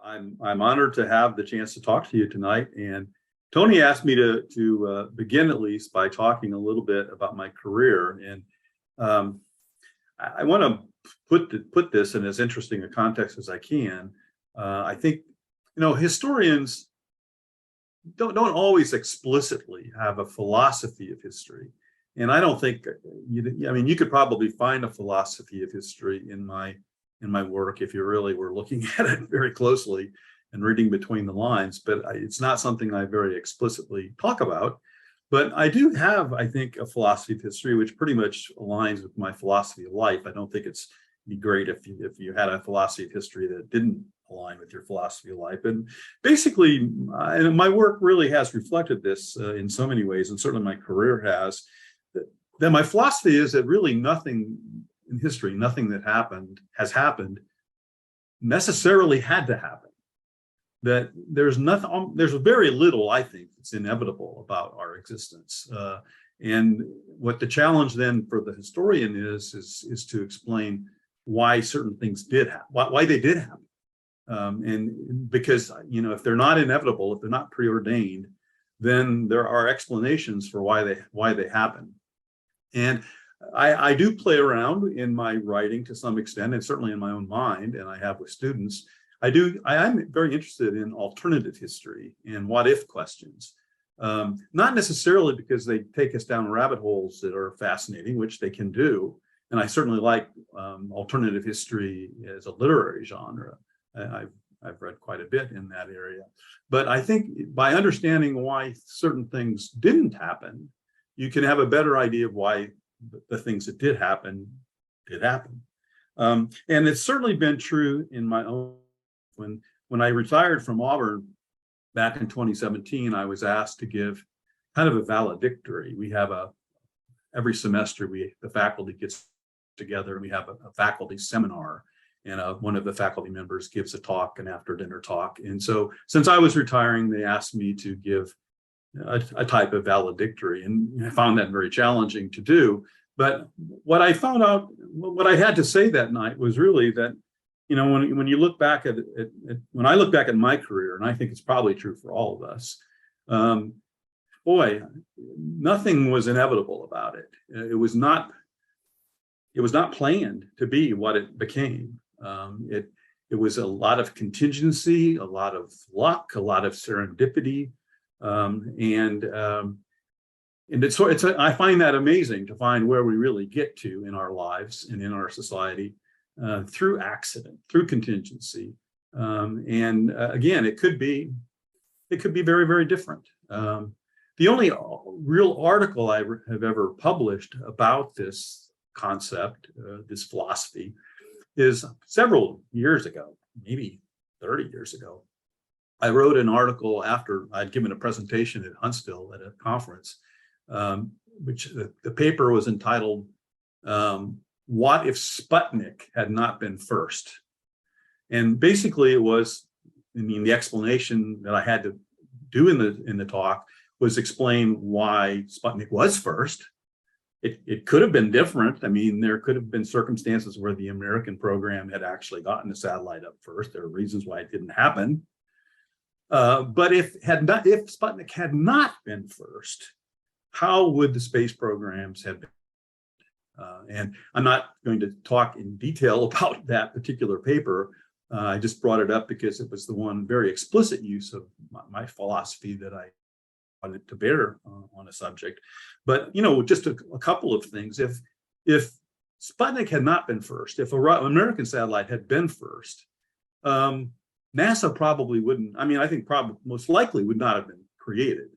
I'm honored to have the chance to talk to you tonight. And Tony asked me to begin at least by talking a little bit about my career. And I want to put this in as interesting a context as I can. I think, historians don't always explicitly have a philosophy of history. And I don't think, you could probably find a philosophy of history in my work if you really were looking at it very closely and reading between the lines, but it's not something I very explicitly talk about. But I do have, I think, a philosophy of history which pretty much aligns with my philosophy of life. I don't think it's be great if you had a philosophy of history that didn't align with your philosophy of life. And basically, my work really has reflected this in so many ways, and certainly my career has. That my philosophy is that really nothing in history, nothing that has happened necessarily had to happen. That there's very little, I think, that's inevitable about our existence. And what the challenge then for the historian is to explain why certain things did happen, why they did happen. And because, if they're not inevitable, if they're not preordained, then there are explanations for why they happen. And I do play around in my writing to some extent, and certainly in my own mind, and I have with students. I'm very interested in alternative history and what if questions, not necessarily because they take us down rabbit holes that are fascinating, which they can do. And I certainly like alternative history as a literary genre. I've read quite a bit in that area. But I think by understanding why certain things didn't happen, you can have a better idea of why the things that did happen. And it's certainly been true in my own. When I retired from Auburn back in 2017, I was asked to give kind of a valedictory. We have every semester the faculty gets together and we have a faculty seminar, and one of the faculty members gives a talk, an after dinner talk. And so since I was retiring, they asked me to give a type of valedictory, and I found that very challenging to do. But what I found out, what I had to say that night was really that, when you look back when I look back at my career, and I think it's probably true for all of us, nothing was inevitable about it. It was not planned to be what it became. It was a lot of contingency, a lot of luck, a lot of serendipity. I find that amazing to find where we really get to in our lives and in our society through accident, through contingency. Again, it could be very, very different. The only real article I have ever published about this concept, this philosophy, is several years ago, maybe 30 years ago. I wrote an article after I'd given a presentation at Huntsville at a conference, which the paper was entitled, "What if Sputnik had not been first?" And basically it was, the explanation that I had to do in the talk was explain why Sputnik was first. It could have been different. There could have been circumstances where the American program had actually gotten the satellite up first. There are reasons why it didn't happen. But if Sputnik had not been first, how would the space programs have been? And I'm not going to talk in detail about that particular paper. I just brought it up because it was the one very explicit use of my philosophy that I wanted to bear on a subject. But just a couple of things. If Sputnik had not been first, if an American satellite had been first, NASA probably wouldn't. I think probably most likely would not have been created.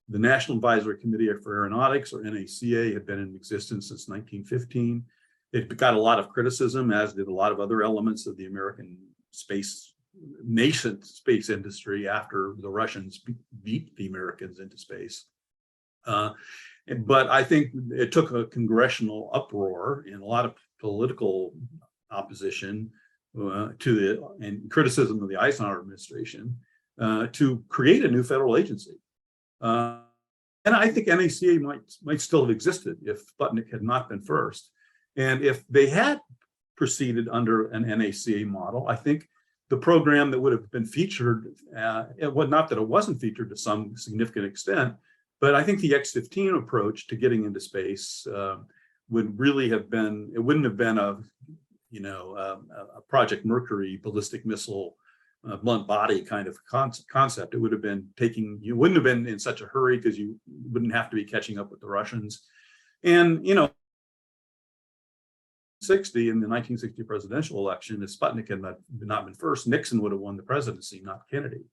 The National Advisory Committee for Aeronautics, or NACA, had been in existence since 1915. It got a lot of criticism, as did a lot of other elements of the American nascent space industry after the Russians beat the Americans into space. But I think it took a congressional uproar and a lot of political opposition and criticism of the Eisenhower administration to create a new federal agency. And I think NACA might still have existed if Sputnik had not been first. And if they had proceeded under an NACA model, I think the program that would have been featured, not that it wasn't featured to some significant extent, but I think the X-15 approach to getting into space would really have been, it wouldn't have been a Project Mercury ballistic missile blunt body kind of concept. It would have been you wouldn't have been in such a hurry because you wouldn't have to be catching up with the Russians. And, in the 1960 presidential election, if Sputnik had not been first, Nixon would have won the presidency, not Kennedy.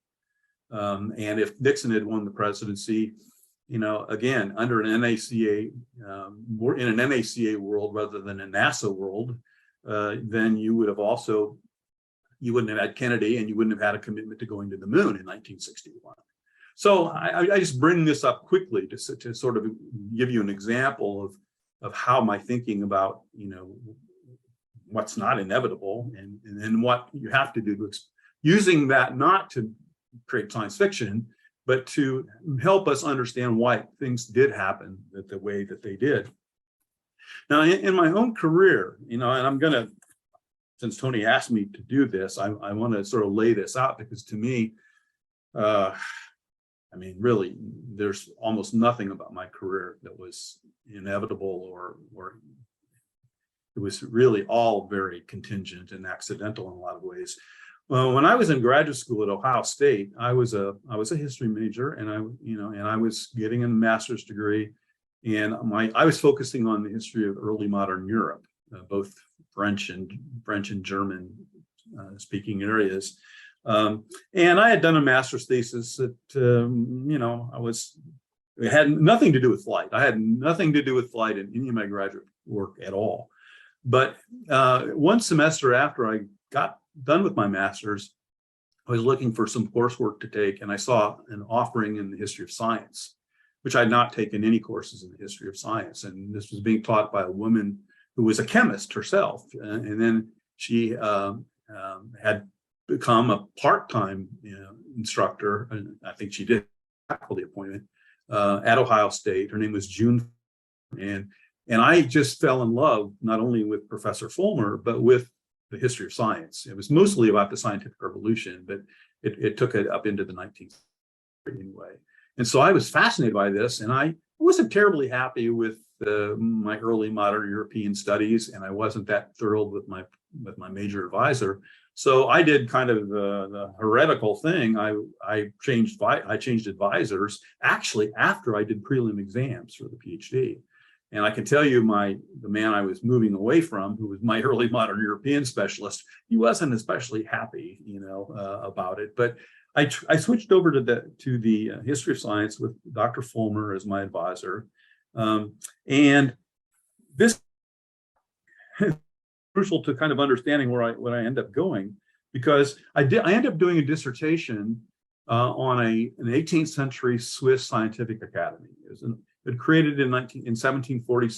And if Nixon had won the presidency, again, under an NACA, more in an NACA world rather than a NASA world, then you wouldn't have had Kennedy, and you wouldn't have had a commitment to going to the moon in 1961. So I just bring this up quickly to sort of give you an example of how my thinking about, what's not inevitable and then what you have to do using that not to create science fiction, but to help us understand why things did happen the way that they did. Now, in my own career, and I'm going to, since Tony asked me to do this, I want to sort of lay this out, because to me, really, there's almost nothing about my career that was inevitable or it was really all very contingent and accidental in a lot of ways. Well, when I was in graduate school at Ohio State, I was a history major, and I was getting a master's degree, and I was focusing on the history of early modern Europe, both French and German speaking areas. And I had done a master's thesis that, it had nothing to do with flight. I had nothing to do with flight in any of my graduate work at all. But one semester after I got done with my master's, I was looking for some coursework to take, and I saw an offering in the history of science, which I had not taken any courses in the history of science. And this was being taught by a woman who was a chemist herself. And then she had become a part-time instructor, and I think she did faculty appointment at Ohio State. Her name was June, and I just fell in love not only with Professor Fulmer, but with the history of science. It was mostly about the scientific revolution, but it took it up into the 19th century anyway. And so I was fascinated by this, and I wasn't terribly happy with my early modern European studies, and I wasn't that thrilled with my major advisor. So I did kind of the heretical thing. I changed advisors actually after I did prelim exams for the PhD. And I can tell you, the man I was moving away from, who was my early modern European specialist, he wasn't especially happy, about it. But I switched over to the history of science with Dr. Fulmer as my advisor, and this is crucial to kind of understanding where I end up going, because I ended up doing a dissertation on an 18th century Swiss scientific academy. It created in 1740,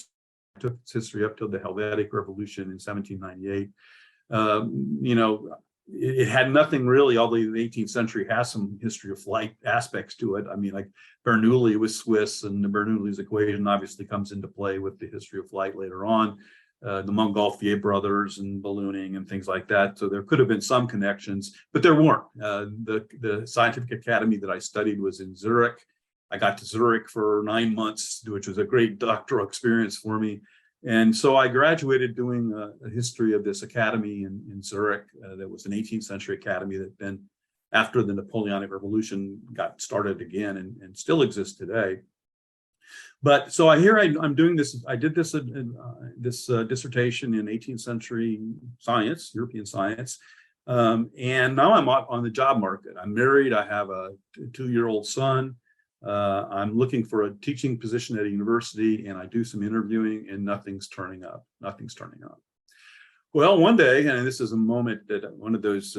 took its history up till the Helvetic Revolution in 1798. It had nothing really, although the 18th century has some history of flight aspects to it. I mean, like Bernoulli was Swiss, and the Bernoulli's equation obviously comes into play with the history of flight later on. The Montgolfier brothers and ballooning and things like that. So there could have been some connections, but there weren't. The scientific academy that I studied was in Zurich. I got to Zurich for 9 months, which was a great doctoral experience for me. And so I graduated doing a history of this academy in Zurich. That was an 18th century academy that then, after the Napoleonic Revolution, got started again and still exists today. But so I'm doing this. I did this dissertation in 18th century science, European science, and now I'm on the job market. I'm married. I have a 2-year-old son. I'm looking for a teaching position at a university, and I do some interviewing, and nothing's turning up. Well, one day, and this is a moment that one of those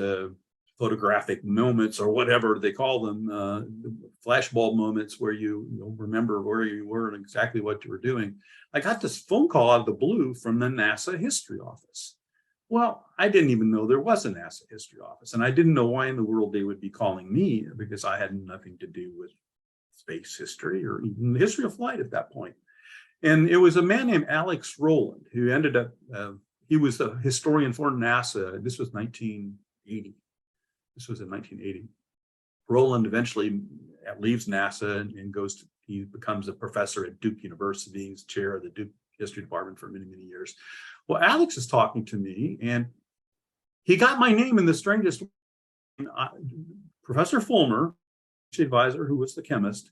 photographic moments, or whatever they call them, flashbulb moments, where you remember where you were and exactly what you were doing. I got this phone call out of the blue from the NASA history office. Well, I didn't even know there was a NASA history office, and I didn't know why in the world they would be calling me, because I had nothing to do with space history or even the history of flight at that point. And it was a man named Alex Rowland who ended up, he was a historian for NASA. This was 1980. This was in 1980. Roland eventually leaves NASA and he becomes a professor at Duke University. He's chair of the Duke History Department for many, many years. Well, Alex is talking to me, and he got my name in the strangest way. Professor Fulmer, advisor, who was the chemist,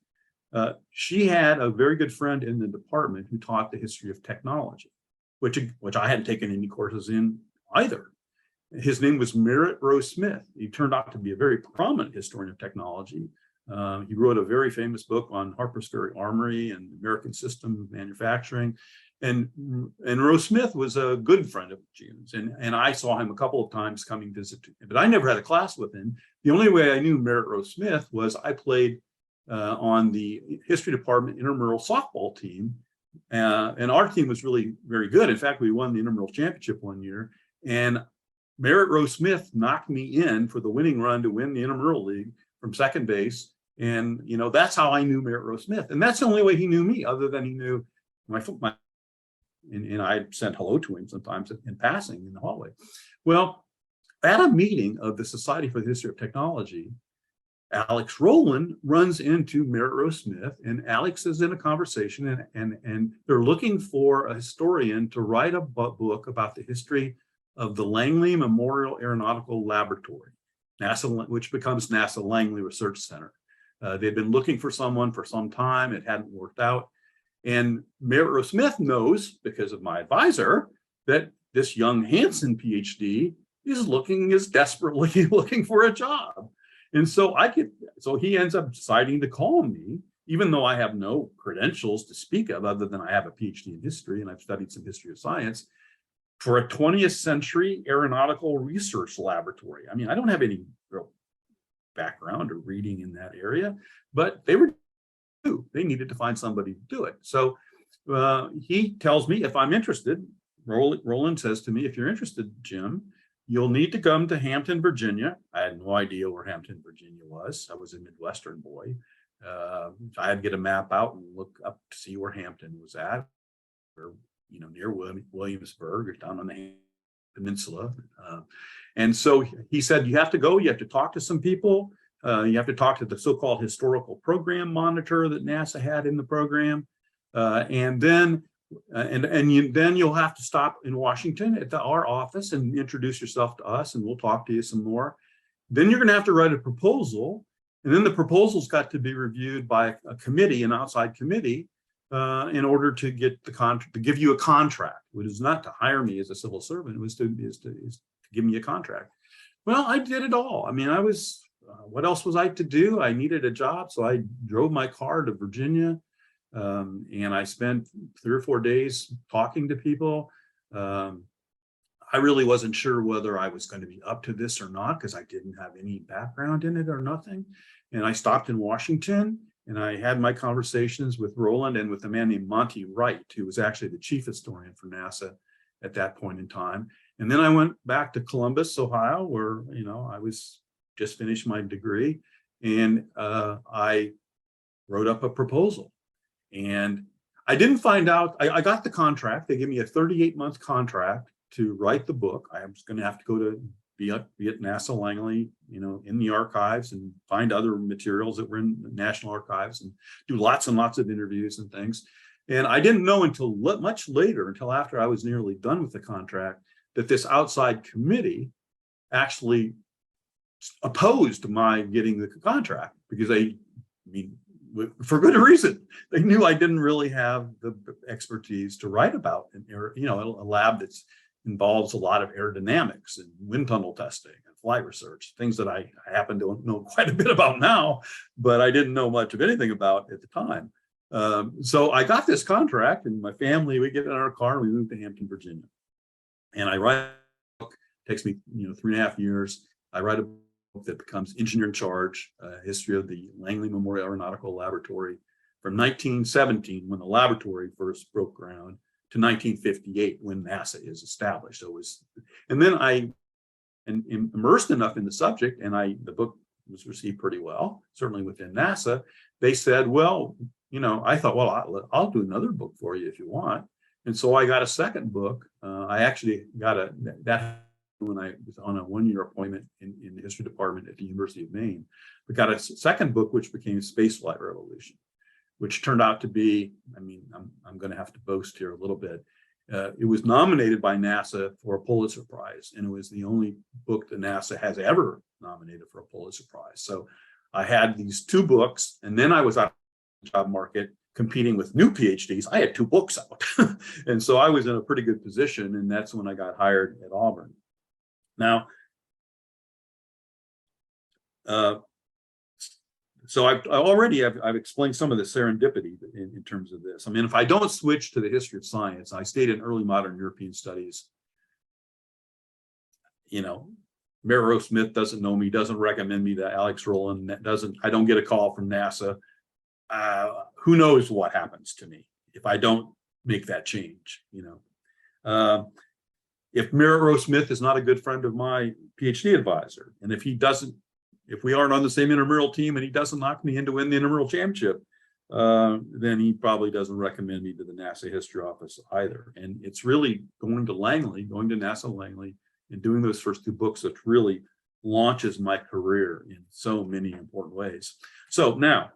she had a very good friend in the department who taught the history of technology, which I hadn't taken any courses in either. His name was Merritt Rose Smith. He turned out to be a very prominent historian of technology. He wrote a very famous book on Harper's Ferry Armory and American system manufacturing. And Rose Smith was a good friend of Jim's. And I saw him a couple of times coming to visit, but I never had a class with him. The only way I knew Merritt Rose Smith was I played on the history department intramural softball team. And our team was really very good. In fact, we won the intramural championship one year. And Merritt Rose Smith knocked me in for the winning run to win the intramural league from second base. And, that's how I knew Merritt Rose Smith. And that's the only way he knew me, other than he knew my and I sent hello to him sometimes in passing in the hallway. Well, at a meeting of the Society for the History of Technology, Alex Rowland runs into Merritt Rose Smith, and Alex is in a conversation, and they're looking for a historian to write a book about the history of the Langley Memorial Aeronautical Laboratory, NASA, which becomes NASA Langley Research Center. They'd been looking for someone for some time. It hadn't worked out. And Merritt Rose Smith knows, because of my advisor, that this young Hansen PhD is desperately looking for a job. And so he ends up deciding to call me, even though I have no credentials to speak of other than I have a PhD in history and I've studied some history of science, for a 20th century aeronautical research laboratory. I mean, I don't have any real background or reading in that area, but they needed to find somebody to do it. So he tells me if I'm interested. Roland says to me, if you're interested, Jim, you'll need to come to Hampton, Virginia. I had no idea where Hampton, Virginia was. I was a Midwestern boy. I had to get a map out and look up to see where Hampton was at, or near Williamsburg, or down on the peninsula. And so he said, you have to go. You have to talk to some people. You have to talk to the so-called historical program monitor that NASA had in the program, and then you'll have to stop in Washington at our office and introduce yourself to us, and we'll talk to you some more. Then you're going to have to write a proposal, and then the proposal's got to be reviewed by a committee, an outside committee, in order to get the contract, to give you a contract. Which is not to hire me as a civil servant; it was to give me a contract. Well, I did it all. I mean, what else was I to do? I needed a job, so I drove my car to Virginia, and I spent 3 or 4 days talking to people. I really wasn't sure whether I was going to be up to this or not, because I didn't have any background in it or nothing. And I stopped in Washington, and I had my conversations with Roland and with a man named Monty Wright, who was actually the chief historian for NASA at that point in time. And then I went back to Columbus, Ohio, where I was just finished my degree, and I wrote up a proposal. And I didn't find out, I got the contract. They gave me a 38-month contract to write the book. I was going to have to go to be at NASA Langley, in the archives, and find other materials that were in the National Archives, and do lots and lots of interviews and things. And I didn't know until much later, until after I was nearly done with the contract, that this outside committee actually opposed my getting the contract, because for good reason. They knew I didn't really have the expertise to write about a lab that involves a lot of aerodynamics and wind tunnel testing and flight research, things that I happen to know quite a bit about now, but I didn't know much of anything about at the time. So I got this contract, and my family, we get in our car and we moved to Hampton, Virginia. And I write a book. It takes me 3.5 years. I write a book that becomes Engineer in Charge, History of the Langley Memorial Aeronautical Laboratory, from 1917, when the laboratory first broke ground, to 1958, when NASA is established. So it was, and then I am immersed enough in the subject, and the book was received pretty well, certainly within NASA. They said, well, I thought, well, I'll do another book for you if you want. And so I got a second book. I actually got that when I was on a one-year appointment in the history department at the University of Maine, but got a second book, which became Spaceflight Revolution, which turned out to be, I mean, I'm going to have to boast here a little bit. It was nominated by NASA for a Pulitzer Prize, and it was the only book that NASA has ever nominated for a Pulitzer Prize. So I had these two books, and then I was out in the job market competing with new PhDs. I had two books out. And so I was in a pretty good position, and that's when I got hired at Auburn. Now, so I've explained some of the serendipity in terms of this. I mean, if I don't switch to the history of science, I stayed in early modern European studies. You know, Mary Smith doesn't know me, doesn't recommend me to Alex Rowland, I don't get a call from NASA. Who knows what happens to me if I don't make that change, you know. If Mary Smith is not a good friend of my PhD advisor, and if we aren't on the same intramural team and he doesn't knock me in to win the intramural championship, then he probably doesn't recommend me to the NASA history office either. And it's really going to NASA Langley and doing those first two books that really launches my career in so many important ways. So now,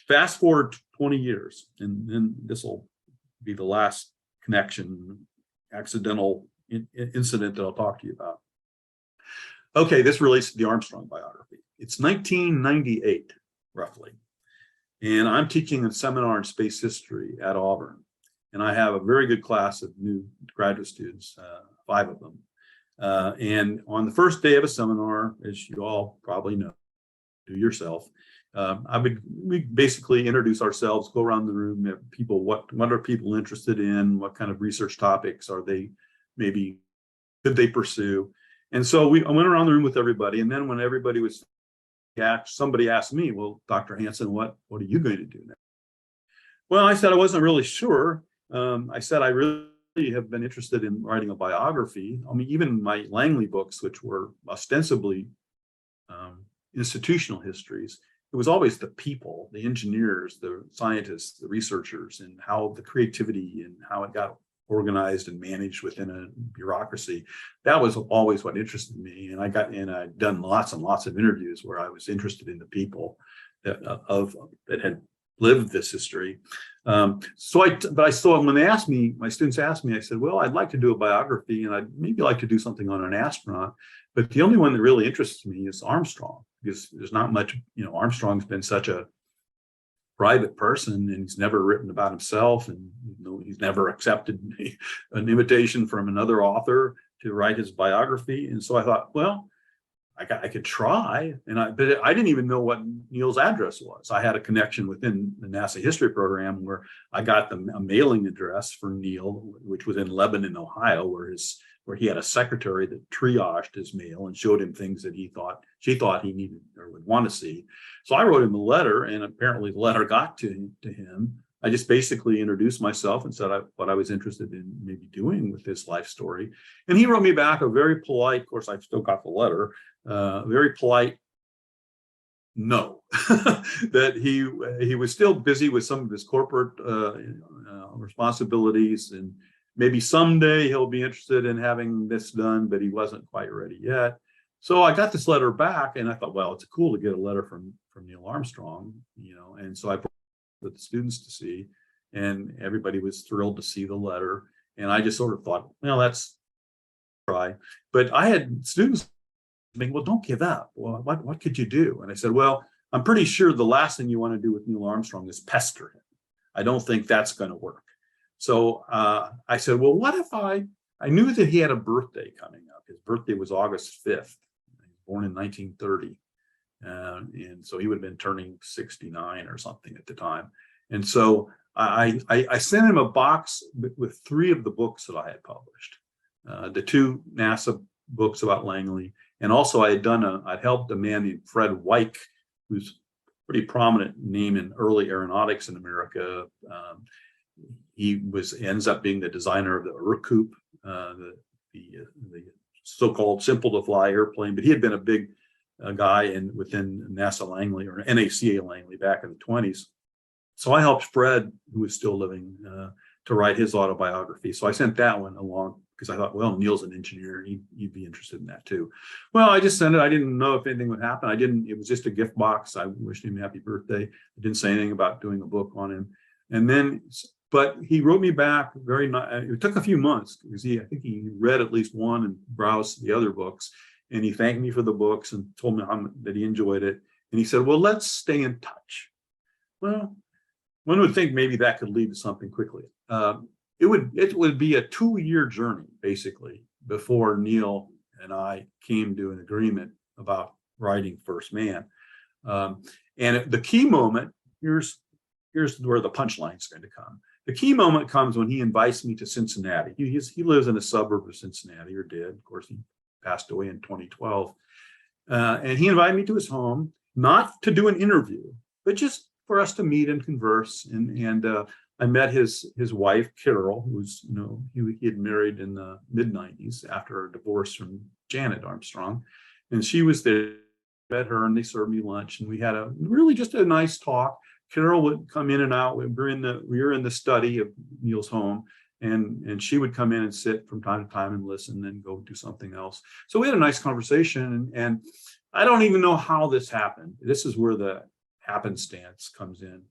fast forward 20 years, and then this will be the last connection, accidental incident that I'll talk to you about. Okay, this relates to the Armstrong biography. It's 1998, roughly, and I'm teaching a seminar in space history at Auburn, and I have a very good class of new graduate students, 5 of them. And on the first day of a seminar, as you all probably know, do yourself, we basically introduce ourselves, go around the room, people, what are people interested in, what kind of research topics are they, maybe could they pursue? And so I went around the room with everybody, and then when everybody was, somebody asked me, well, Dr. Hansen, what are you going to do now? Well, I said I wasn't really sure. I said I really have been interested in writing a biography. I mean, even my Langley books, which were ostensibly institutional histories, it was always the people, the engineers, the scientists, the researchers, and how the creativity and how it got organized and managed within a bureaucracy. That was always what interested me. And I'd done lots and lots of interviews where I was interested in the people that had lived this history. So when they asked me, my students asked me, I said, well, I'd like to do a biography, and I'd maybe like to do something on an astronaut, but the only one that really interests me is Armstrong, because there's not much, you know, Armstrong's been such a private person, and he's never written about himself, and he's never accepted an invitation from another author to write his biography. And so I thought, well, I could try, but I didn't even know what Neil's address was. I had a connection within the NASA history program where I got a mailing address for Neil, which was in Lebanon, Ohio, where he had a secretary that triaged his mail and showed him things that she thought he needed or would want to see. So I wrote him a letter, and apparently the letter got to him. I just basically introduced myself and said what I was interested in maybe doing with this life story. And he wrote me back a very polite, of course, I've still got the letter, very polite no, that he was still busy with some of his corporate responsibilities, and maybe someday he'll be interested in having this done, but he wasn't quite ready yet. So I got this letter back, and I thought, well, it's cool to get a letter from Neil Armstrong, you know, and so I brought it to the students to see, and everybody was thrilled to see the letter. And I just sort of thought, well, that's try. But I had students saying, well, don't give up. Well, what could you do? And I said, well, I'm pretty sure the last thing you want to do with Neil Armstrong is pester him. I don't think that's going to work. So I said, well, what if I knew that he had a birthday coming up. His birthday was August 5th. He was born in 1930. And so he would have been turning 69 or something at the time. And so I sent him a box with 3 of the books that I had published. The 2 NASA books about Langley. And also I'd helped a man named Fred Weick, who's a pretty prominent name in early aeronautics in America. He ends up being the designer of the Ercoupe, the so-called simple to fly airplane, but he had been a big guy within NASA Langley or NACA Langley back in the 20s. So I helped Fred, who was still living, to write his autobiography. So I sent that one along because I thought, well, Neil's an engineer. He'd be interested in that too. Well, I just sent it. I didn't know if anything would happen. It was just a gift box. I wished him happy birthday. I didn't say anything about doing a book on him. And then, but he wrote me back very nice. It took a few months because I think he read at least one and browsed the other books. And he thanked me for the books and told me that he enjoyed it. And he said, well, let's stay in touch. Well, one would think maybe that could lead to something quickly. It would be a 2-year journey, basically, before Neil and I came to an agreement about writing First Man. And the key moment, here's where the punchline is going to come. The key moment comes when he invites me to Cincinnati. He lives in a suburb of Cincinnati, or did. Of course, he passed away in 2012. And he invited me to his home, not to do an interview, but just for us to meet and converse. And I met his wife, Carol, who's, he had married in the mid-90s after a divorce from Janet Armstrong. And she was there. Met her and they served me lunch. And we had just a nice talk. Carol would come in and out. We were in the study of Neil's home. And she would come in and sit from time to time and listen and then go do something else. So we had a nice conversation. And I don't even know how this happened. This is where the happenstance comes in.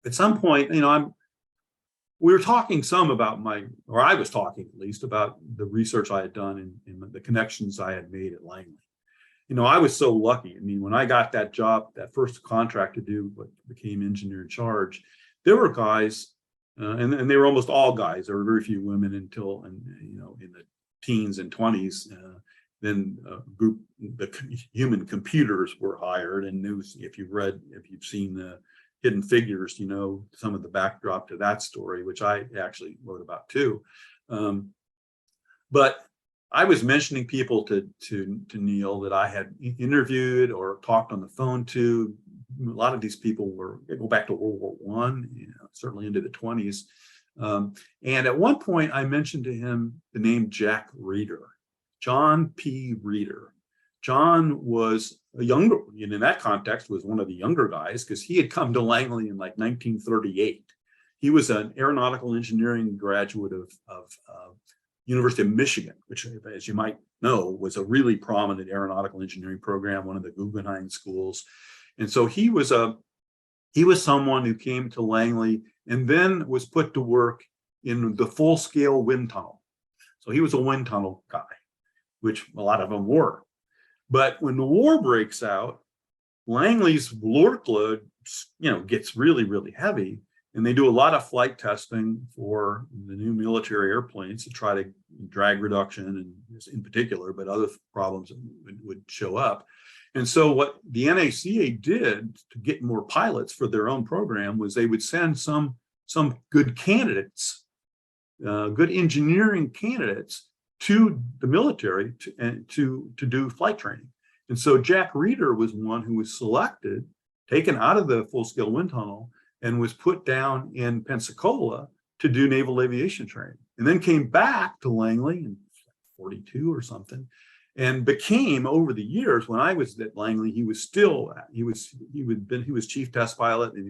At some point, we were talking some about I was talking at least about the research I had done and the connections I had made at Langley. I was so lucky. When I got that job, that first contract to do what became engineer in charge, there were guys, and they were almost all guys. There were very few women until, in the teens and 20s. Then the human computers were hired, and if you've seen the Hidden Figures, some of the backdrop to that story, which I actually wrote about too. But I was mentioning people to Neil that I had interviewed or talked on the phone to. A lot of these people go back to World War I, certainly into the 20s. And at one point, I mentioned to him the name Jack Reeder, John P. Reeder. John was a younger, in that context, was one of the younger guys because he had come to Langley in like 1938. He was an aeronautical engineering graduate of University of Michigan, which, as you might know, was a really prominent aeronautical engineering program, one of the Guggenheim schools. And so he was someone who came to Langley and then was put to work in the full-scale wind tunnel. So he was a wind tunnel guy, which a lot of them were. But when the war breaks out, Langley's workload, gets really, really heavy. And they do a lot of flight testing for the new military airplanes to try to drag reduction, and in particular, but other problems would show up. And so what the NACA did to get more pilots for their own program was they would send some good candidates, good engineering candidates to the military to do flight training. And so Jack Reeder was one who was selected, taken out of the full-scale wind tunnel, and was put down in Pensacola to do naval aviation training, and then came back to Langley in 42 or something, and became, over the years, when I was at Langley, he was chief test pilot, and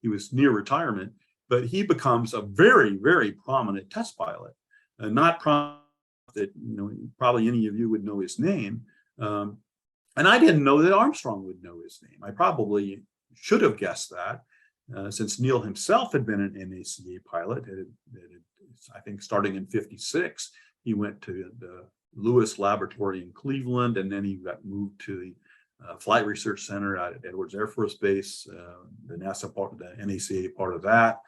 he was near retirement, but he becomes a very, very prominent test pilot, not prominent that probably any of you would know his name, and I didn't know that Armstrong would know his name. I probably should have guessed that. Since Neil himself had been an NACA pilot, I think starting in '56, he went to the Lewis Laboratory in Cleveland, and then he got moved to the Flight Research Center out at Edwards Air Force Base, the NASA part, the NACA part of that.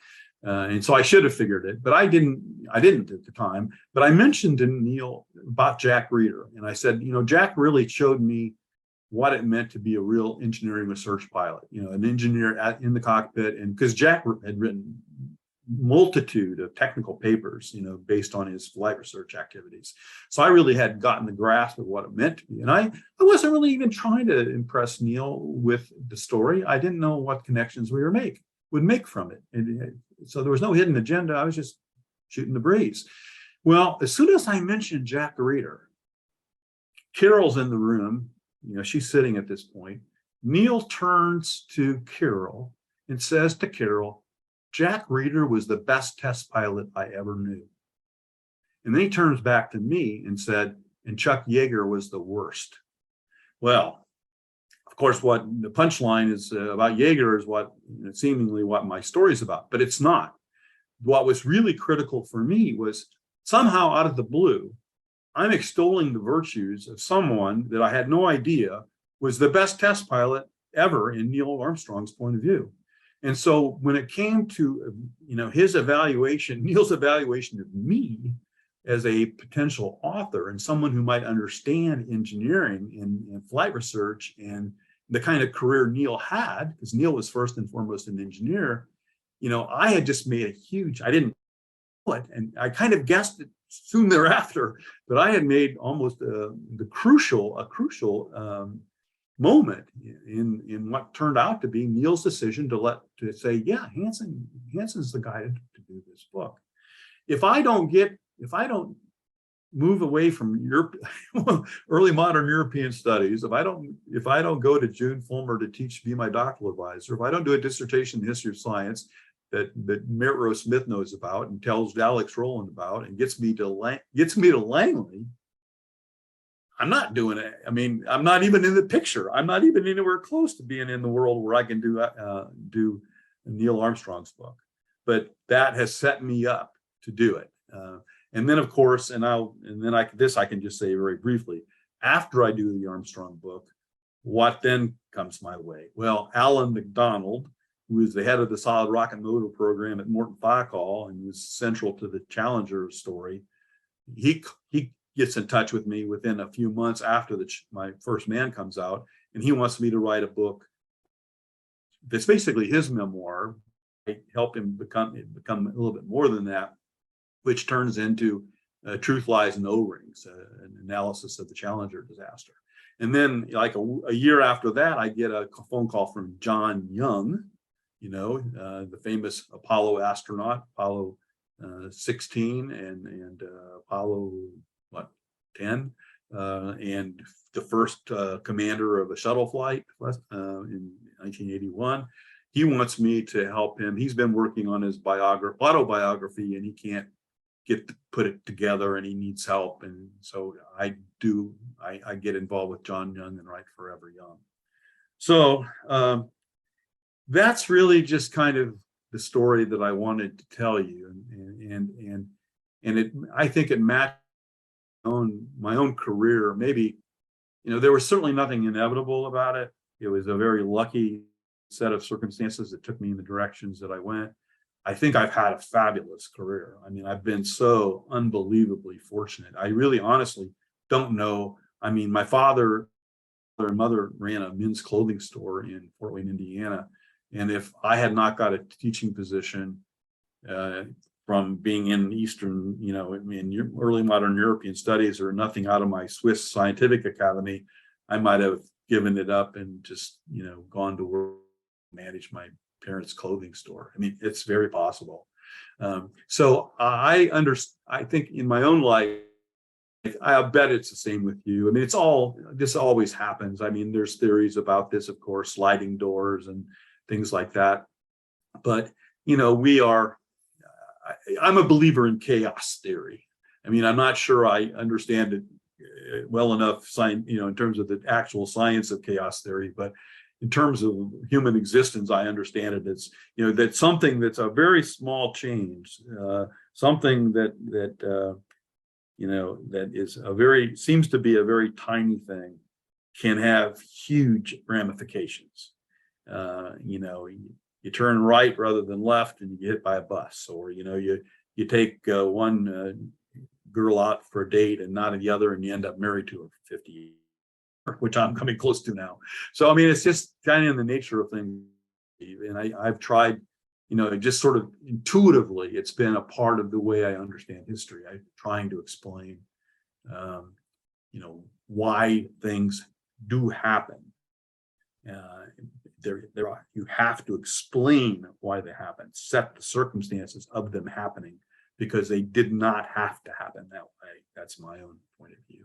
And so I should have figured it, but I didn't at the time. But I mentioned to Neil about Jack Reeder, and I said, Jack really showed me what it meant to be a real engineering research pilot, an engineer in the cockpit. And because Jack had written multitude of technical papers, based on his flight research activities. So I really had gotten the grasp of what it meant to be. And I wasn't really even trying to impress Neil with the story. I didn't know what connections we would make from it. And so there was no hidden agenda. I was just shooting the breeze. Well, as soon as I mentioned Jack Reeder, Carol's in the room. She's sitting at this point. Neil turns to Carol and says to Carol, Jack Reeder was the best test pilot I ever knew. And then he turns back to me and said, and Chuck Yeager was the worst. Well, of course, what the punchline is about Yeager is what seemingly what my story is about, but it's not. What was really critical for me was somehow out of the blue, I'm extolling the virtues of someone that I had no idea was the best test pilot ever in Neil Armstrong's point of view. And so when it came to his evaluation, Neil's evaluation of me as a potential author and someone who might understand engineering and flight research and the kind of career Neil had, because Neil was first and foremost an engineer, I had just made I didn't know it, and I kind of guessed it soon thereafter, that I had made almost a crucial moment in what turned out to be Neil's decision to say, yeah, Hansen's the guy to do this book. If I don't move away from early modern European studies, if I don't go to June Fulmer to be my doctoral advisor, if I don't do a dissertation in the history of science that Merritt Rose Smith knows about and tells Alex Rowland about and gets me to Langley, I'm not doing it. I mean, I'm not even in the picture. I'm not even anywhere close to being in the world where I can do Neil Armstrong's book. But that has set me up to do it. And then, of course, I can just say very briefly, after I do the Armstrong book, what then comes my way? Well, Alan McDonald, who is the head of the solid rocket motor program at Morton Thiokol and was central to the Challenger story, he gets in touch with me within a few months after my first man comes out, and he wants me to write a book that's basically his memoir. I help him become a little bit more than that, which turns into Truth Lies in O-Rings, an analysis of the Challenger disaster. And then like a year after that, I get a phone call from John Young, the famous Apollo astronaut, Apollo 16 and Apollo 10, and the first commander of a shuttle flight in 1981. He wants me to help him. He's been working on his autobiography, and he can't put it together, and he needs help. And so I get involved with John Young and write Forever Young. So that's really just kind of the story that I wanted to tell you, and I think it matched my own career. Maybe there was certainly nothing inevitable about it. It was a very lucky set of circumstances that took me in the directions that I went. I think I've had a fabulous career. I mean, I've been so unbelievably fortunate. I really honestly don't know. I mean, my father and mother ran a men's clothing store in Fort Wayne, Indiana. And if I had not got a teaching position from being in Eastern, in early modern European studies or nothing out of my Swiss Scientific Academy, I might have given it up and just, gone to work, manage my parents' clothing store. I mean, it's very possible. So I think in my own life, I bet it's the same with you. I mean, this always happens. I mean, there's theories about this, of course, sliding doors and things like that. But, I'm a believer in chaos theory. I mean, I'm not sure I understand it well enough, in terms of the actual science of chaos theory, but in terms of human existence, I understand it as, that something that's a very small change, something that seems to be a very tiny thing, can have huge ramifications. You turn right rather than left and you get hit by a bus, or you take one girl out for a date and not the other, and you end up married to her for 50 years, which I'm coming close to now. So I mean, it's just kind of in the nature of things, and I've tried, just sort of intuitively, it's been a part of the way I understand history. I'm trying to explain, why things do happen. You have to explain why they happen, set the circumstances of them happening, because they did not have to happen that way. That's my own point of view.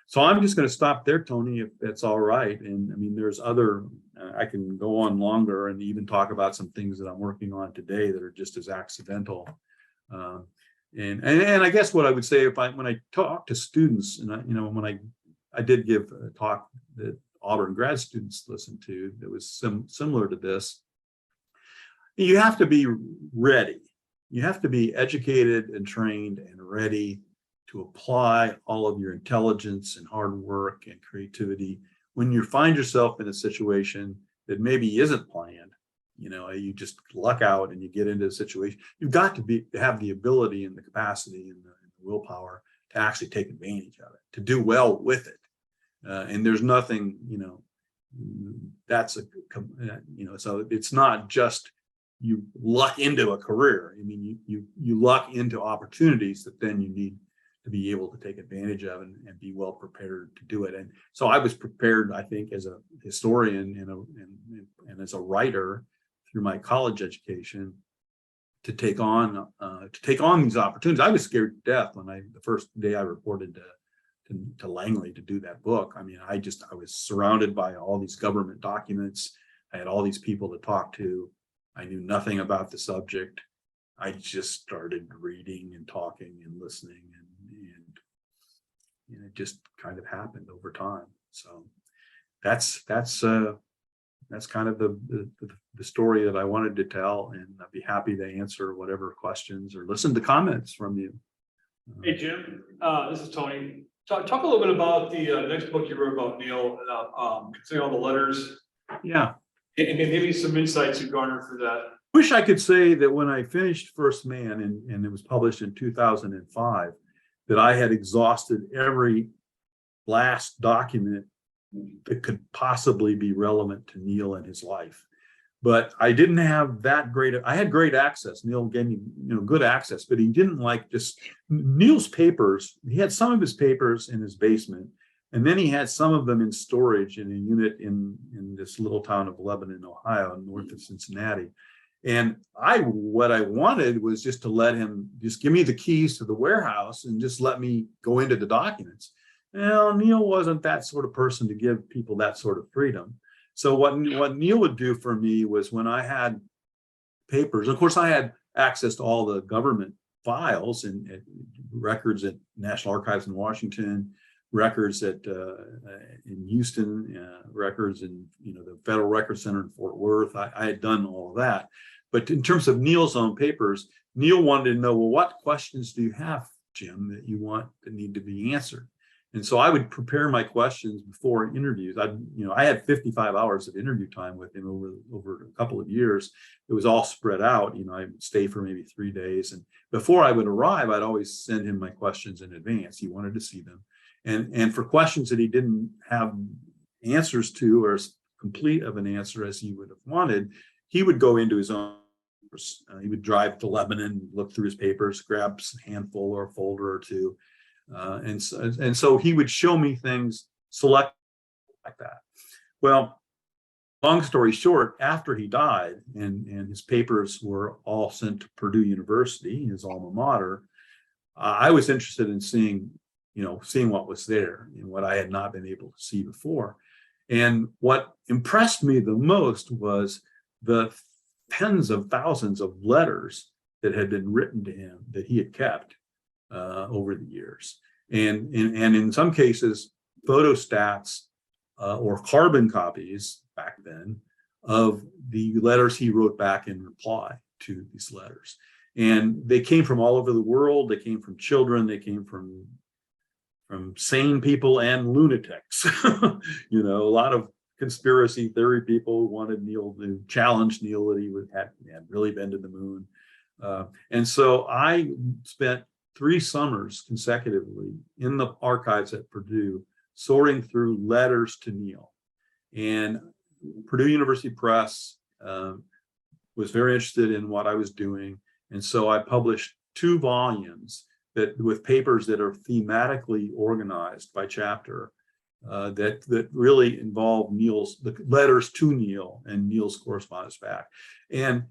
So I'm just going to stop there, Tony, if that's all right. And I mean, there's I can go on longer and even talk about some things that I'm working on today that are just as accidental. And I guess what I would say when I talk to students, and when I did give a talk that Auburn grad students listened to that was similar to this, you have to be ready. You have to be educated and trained and ready to apply all of your intelligence and hard work and creativity when you find yourself in a situation that maybe isn't planned. You just luck out and you get into a situation. You've got to have the ability and the capacity and the willpower to actually take advantage of it, to do well with it. And there's nothing, so it's not just you luck into a career. I mean, you luck into opportunities that then you need to be able to take advantage of and be well prepared to do it. And so I was prepared, I think, as a historian and as a writer through my college education to take on these opportunities. I was scared to death when the first day I reported to Langley to do that book. I mean, I was surrounded by all these government documents. I had all these people to talk to. I knew nothing about the subject. I just started reading and talking and listening, and it just kind of happened over time. So that's kind of the story that I wanted to tell, and I'd be happy to answer whatever questions or listen to comments from you. Hey Jim, this is Tony. Talk a little bit about the next book you wrote about Neil, considering all the letters. Yeah. And maybe some insights you garnered through that. Wish I could say that when I finished First Man and it was published in 2005, that I had exhausted every last document that could possibly be relevant to Neil and his life. But I didn't have that I had great access. Neil gave me, good access, but he didn't like just Neil's papers. He had some of his papers in his basement, and then he had some of them in storage in a unit in this little town of Lebanon, Ohio, north of Cincinnati. And what I wanted was just to let him just give me the keys to the warehouse and just let me go into the documents. Well, Neil wasn't that sort of person to give people that sort of freedom. So what Neil would do for me was when I had papers, of course, I had access to all the government files and records at National Archives in Washington, records in Houston, records in the Federal Records Center in Fort Worth. I had done all of that. But in terms of Neil's own papers, Neil wanted to know, well, what questions do you have, Jim, that need to be answered? And so I would prepare my questions before interviews. I had 55 hours of interview time with him over a couple of years. It was all spread out. I would stay for maybe 3 days. And before I would arrive, I'd always send him my questions in advance. He wanted to see them. And for questions that he didn't have answers to or as complete of an answer as he would have wanted, he would go into his own. He would drive to Lebanon, look through his papers, grab a handful or a folder or two. And so he would show me things select like that. Well, long story short, after he died and his papers were all sent to Purdue University, his alma mater, I was interested in seeing what was there and what I had not been able to see before. And what impressed me the most was the tens of thousands of letters that had been written to him that he had kept over the years. And in some cases, photostats or carbon copies back then of the letters he wrote back in reply to these letters. And they came from all over the world. They came from children. They came from sane people and lunatics. A lot of conspiracy theory people wanted Neil to challenge Neil that he had really been to the moon. And so I spent 3 summers consecutively in the archives at Purdue, sorting through letters to Neil. And Purdue University Press was very interested in what I was doing. And so I published 2 volumes with papers that are thematically organized by chapter that really involve the letters to Neil and Neil's correspondence back. And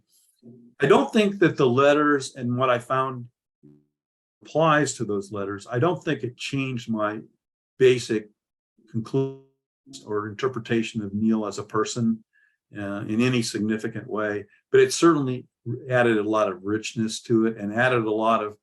I don't think that the letters and what I found applies to those letters. I don't think it changed my basic conclusion or interpretation of Neil as a person in any significant way, but it certainly added a lot of richness to it and added a lot of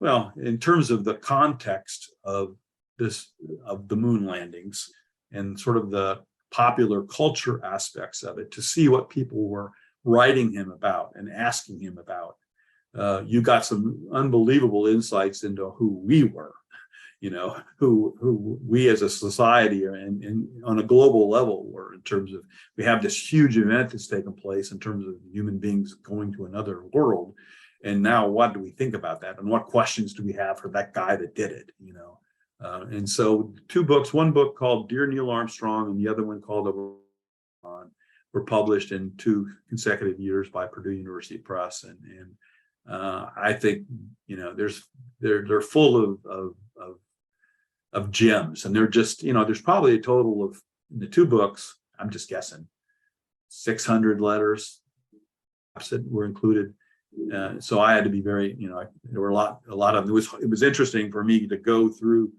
well, in terms of the context of the moon landings and sort of the popular culture aspects of it, to see what people were writing him about and asking him about. You got some unbelievable insights into who we were, who we as a society and on a global level were, in terms of, we have this huge event that's taken place in terms of human beings going to another world. And now what do we think about that? And what questions do we have for that guy that did it, And so two books, one book called Dear Neil Armstrong and the other one called were published in 2 consecutive years by Purdue University Press. And I think, they're full of gems, and they're just, there's probably a total of, in the 2 books, I'm just guessing, 600 letters that were included. So I had to be very, there were a lot of, it was interesting for me to go through,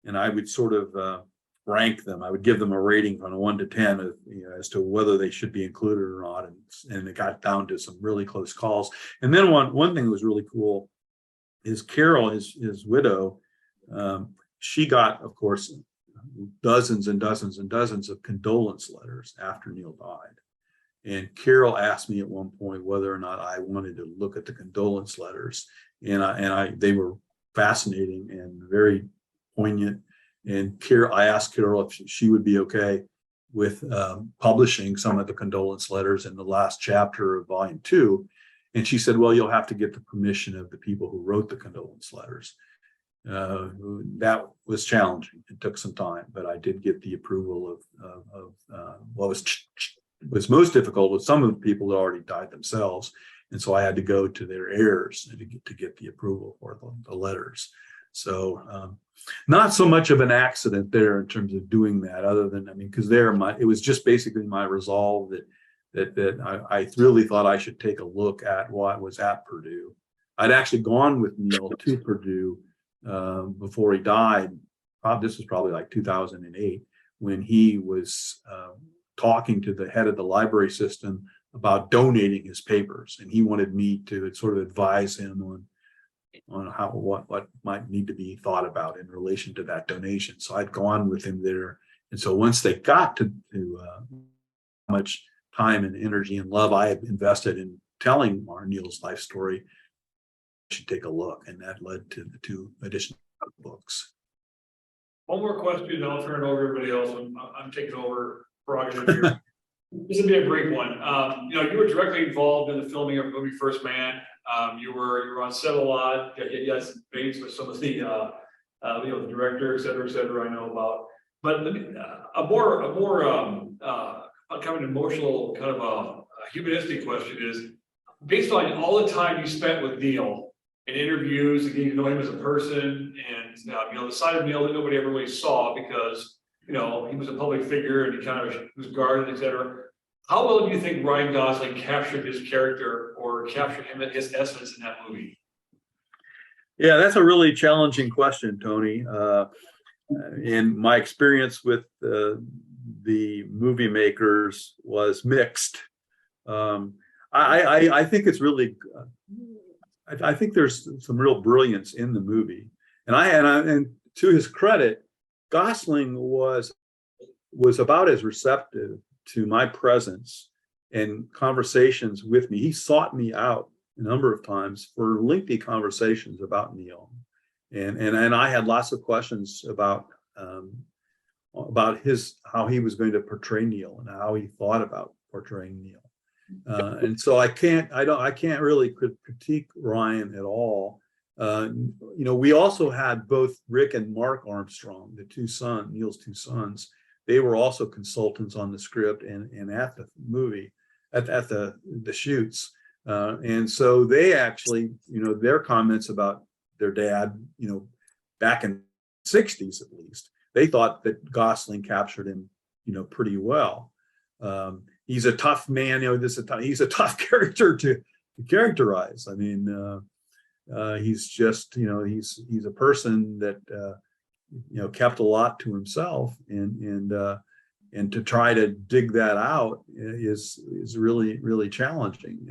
and I would sort of rank them. I would give them a rating from 1 to 10 as to whether they should be included or not. And it got down to some really close calls. And then one thing that was really cool is Carol, his widow, she got, of course, dozens and dozens and dozens of condolence letters after Neil died. And Carol asked me at one point whether or not I wanted to look at the condolence letters, and they were fascinating and very poignant. And I asked Carol if she would be okay with publishing some of the condolence letters in the last chapter of Volume 2. And she said, well, you'll have to get the permission of the people who wrote the condolence letters. That was challenging. It took some time, but I did get the approval of what was most difficult was some of the people that already died themselves. And so I had to go to their heirs to get the approval for the letters. So not so much of an accident there in terms of doing that, other than, because it was just basically my resolve that I really thought I should take a look at what was at Purdue. I'd actually gone with Neil to Purdue before he died. This was probably like 2008, when he was talking to the head of the library system about donating his papers, and he wanted me to sort of advise him on how what might need to be thought about in relation to that donation. So I'd gone with him there, and so once they got to how much time and energy and love I had invested in telling Neil's life story, I should take a look, and that led to the 2 additional books. One more question, and I'll turn it over to everybody else. I'm taking over prerogative here. This will be a brief one. You were directly involved in the filming of the movie First Man. You were on set a lot. You had some debates with some of the the director, et cetera, I know about. But a more kind of an emotional, kind of a humanistic question is, based on all the time you spent with Neil in interviews and getting to know him as a person, and the side of Neil that nobody ever really saw because he was a public figure and he kind of was guarded, et cetera. How well do you think Ryan Gosling captured his character, or captured him at his essence in that movie? Yeah, that's a really challenging question, Tony. In my experience with the movie makers was mixed. I think it's really, I think there's some real brilliance in the movie, and to his credit, Gosling was about as receptive to my presence and conversations with me. He sought me out a number of times for lengthy conversations about Neil, and I had lots of questions about how he was going to portray Neil and how he thought about portraying Neil. And so I can't really critique Ryan at all. We also had both Rick and Mark Armstrong, Neil's 2 sons. They were also consultants on the script and at the movie, at the shoots. And so they actually, their comments about their dad, back in the 60s at least, they thought that Gosling captured him, pretty well. He's a tough man, he's a tough character to characterize. He's just, he's a person that kept a lot to himself, and to try to dig that out is really, really challenging.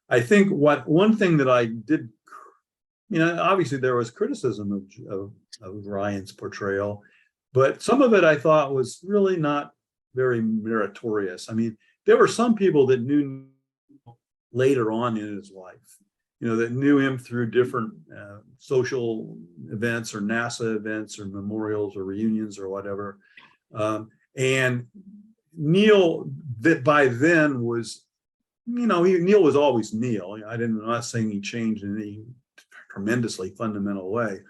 I think one thing that I did obviously there was criticism of Ryan's portrayal, but some of it I thought was really not very meritorious. I mean, there were some people that knew later on in his life, that knew him through different social events or NASA events or memorials or reunions or whatever. And Neil, that by then was, Neil was always Neil. I'm not saying he changed in any tremendously fundamental way,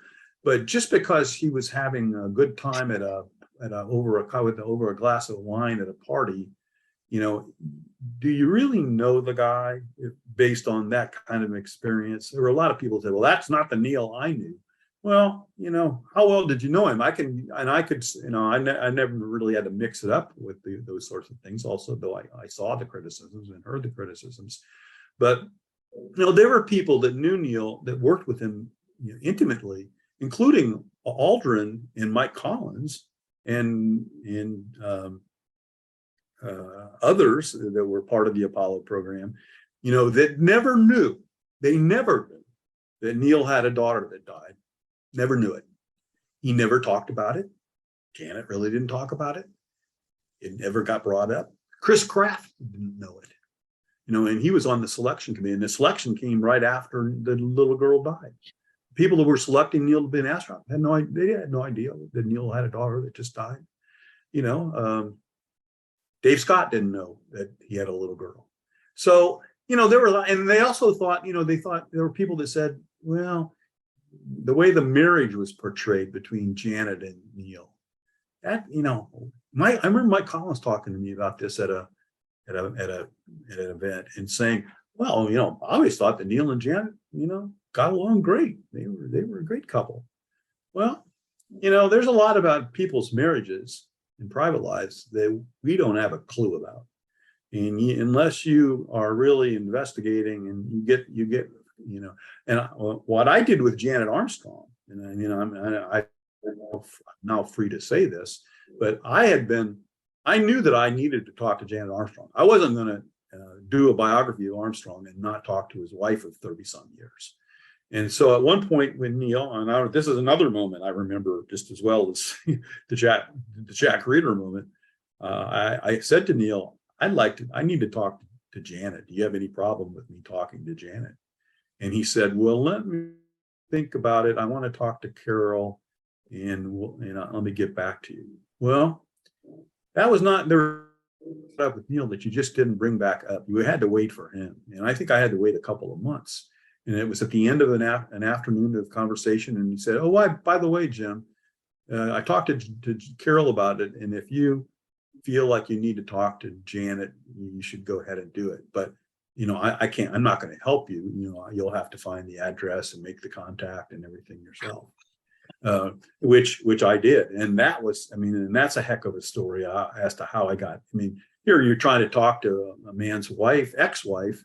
but just because he was having a good time over a glass of wine at a party, do you really know the guy based on that kind of experience? There were a lot of people who said, well, that's not the Neil I knew. Well, how well did you know him? I never really had to mix it up with those sorts of things. Also, though I saw the criticisms and heard the criticisms, but there were people that knew Neil that worked with him intimately, including Aldrin and Mike Collins and others that were part of the Apollo program, that never knew that Neil had a daughter that died. Never knew it. He never talked about it. Janet really didn't talk about it. It never got brought up. Chris Kraft didn't know it. And he was on the selection committee, and the selection came right after the little girl died. People that were selecting Neil to be an astronaut had no idea that Neil had a daughter that just died. Dave Scott didn't know that he had a little girl. So, there were, and they also thought, there were people that said, well, the way the marriage was portrayed between Janet and Neil, that, I remember Mike Collins talking to me about this at an event and saying, well, I always thought that Neil and Janet, got along great. They were a great couple. Well, there's a lot about people's marriages and private lives that we don't have a clue about. And unless you are really investigating and you get, and what I did with Janet Armstrong, and I'm now free to say this, but I knew that I needed to talk to Janet Armstrong. I wasn't going to do a biography of Armstrong and not talk to his wife of 30-some years. And so at one point when Neil, and this is another moment I remember just as well as the Jack Reeder moment, I said to Neil, I need to talk to Janet. Do you have any problem with me talking to Janet? And he said, well, let me think about it. I want to talk to Carol and let me get back to you. Well, that was not there with Neil that you just didn't bring back up. You had to wait for him. And I think I had to wait a couple of months. And it was at the end of an afternoon of conversation. And he said, oh, by the way, Jim, I talked to Carol about it. And if you feel like you need to talk to Janet, you should go ahead and do it. But, I can't, I'm not going to help you. You'll have to find the address and make the contact and everything yourself. Which I did. And that was, and that's a heck of a story as to how I got, here you're trying to talk to a man's ex-wife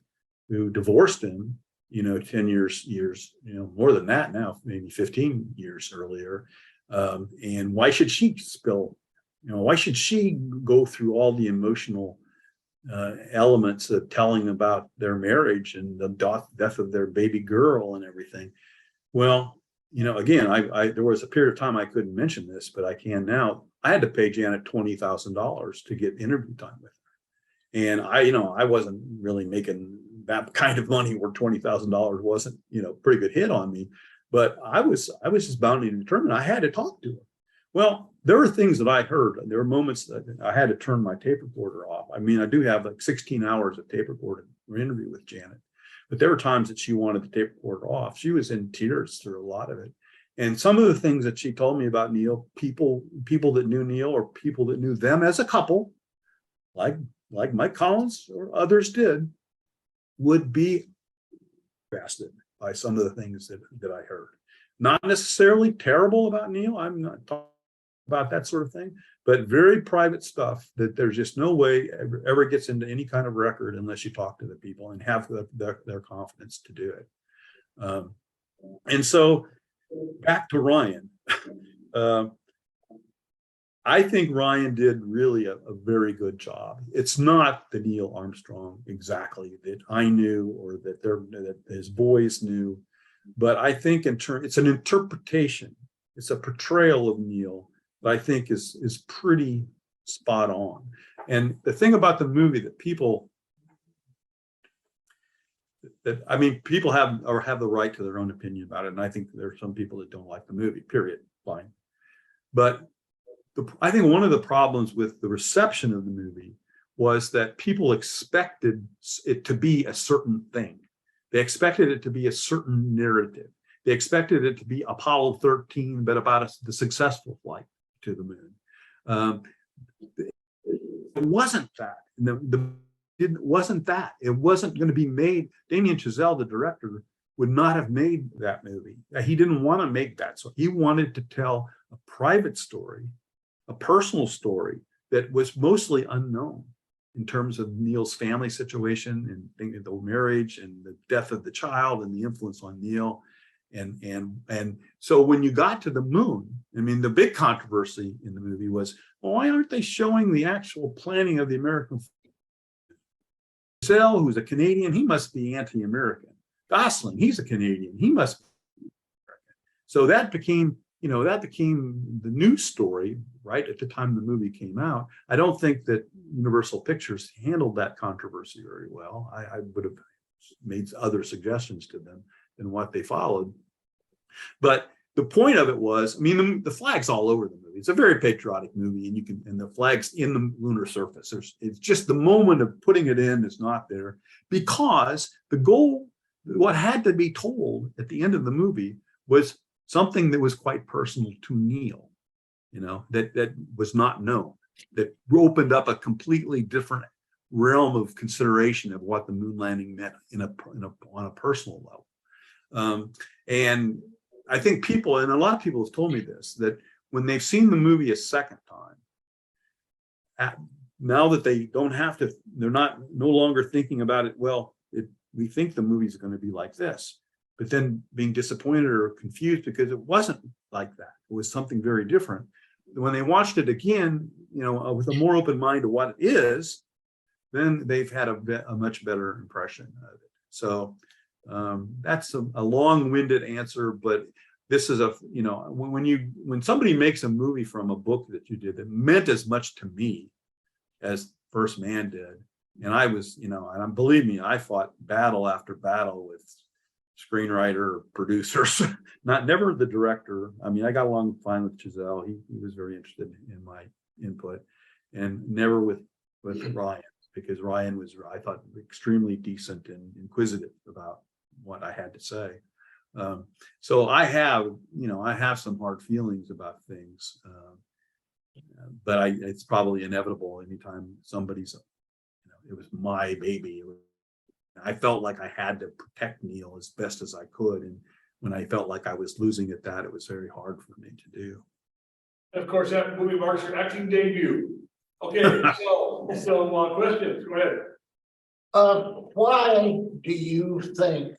who divorced him, 10 years, more than that now, maybe 15 years earlier. And why should she why should she go through all the emotional elements of telling about their marriage and the death of their baby girl and everything? Well, again, there was a period of time I couldn't mention this, but I can now. I had to pay Janet $20,000 to get interview time with her. And I wasn't really making that kind of money where $20,000 wasn't, pretty good hit on me. But I was just bound and determined I had to talk to her. Well, there were things that I heard. There were moments that I had to turn my tape recorder off. I do have like 16 hours of tape recorded interview with Janet. But there were times that she wanted the tape recorder off. She was in tears through a lot of it. And some of the things that she told me about Neil, people that knew Neil or people that knew them as a couple, like Mike Collins or others did, would be fascinated by some of the things that I heard. Not necessarily terrible about Neil. I'm not talking about that sort of thing, but very private stuff that there's just no way ever gets into any kind of record unless you talk to the people and have their confidence to do it. And so back to Ryan. I think Ryan did really a very good job. It's not the Neil Armstrong exactly that I knew or that his boys knew. But I think it's an interpretation. It's a portrayal of Neil that I think is pretty spot on. And the thing about the movie that people have the right to their own opinion about it. And I think there are some people that don't like the movie, period. Fine. But I think one of the problems with the reception of the movie was that people expected it to be a certain thing. They expected it to be a certain narrative. They expected it to be Apollo 13, but about the successful flight to the moon. It wasn't that. It wasn't that. It wasn't going to be made. Damien Chazelle, the director, would not have made that movie. He didn't want to make that. So he wanted to tell a private story, a personal story that was mostly unknown in terms of Neil's family situation and the marriage and the death of the child and the influence on Neil. And so when you got to the moon, I mean, the big controversy in the movie was, well, why aren't they showing the actual planning of the American? Gosling, who's a Canadian, he must be anti-American. Gosling, he's a Canadian, he must be American. So that became the news story right at the time the movie came out. I don't think that Universal Pictures handled that controversy very well. I would have made other suggestions to them than what they followed. But the point of it was, I mean, the flag's all over the movie. It's a very patriotic movie, and the flag's in the lunar surface. It's just the moment of putting it in is not there, because the goal, what had to be told at the end of the movie, was something that was quite personal to Neil, that was not known, that opened up a completely different realm of consideration of what the moon landing meant on a personal level. And I think people, and a lot of people have told me this, that when they've seen the movie a second time, now that they don't have to, they're no longer thinking about it, well, we think the movie's going to be like this, but then being disappointed or confused because it wasn't like that. It was something very different. When they watched it again, with a more open mind to what it is, then they've had a much better impression of it. So that's a long-winded answer, but this is when somebody makes a movie from a book that you did that meant as much to me as First Man did, and I was, and believe me, I fought battle after battle with screenwriter, producers, never the director. I mean, I got along fine with Chazelle. He was very interested in my input, and never with Ryan, because Ryan was, I thought, extremely decent and inquisitive about what I had to say. So I have some hard feelings about things, but it's probably inevitable anytime somebody's, it was my baby. I felt like I had to protect Neil as best as I could. And when I felt like I was losing at that, it was very hard for me to do. And of course, that movie marks your acting debut. Okay, so questions, go ahead. Why do you think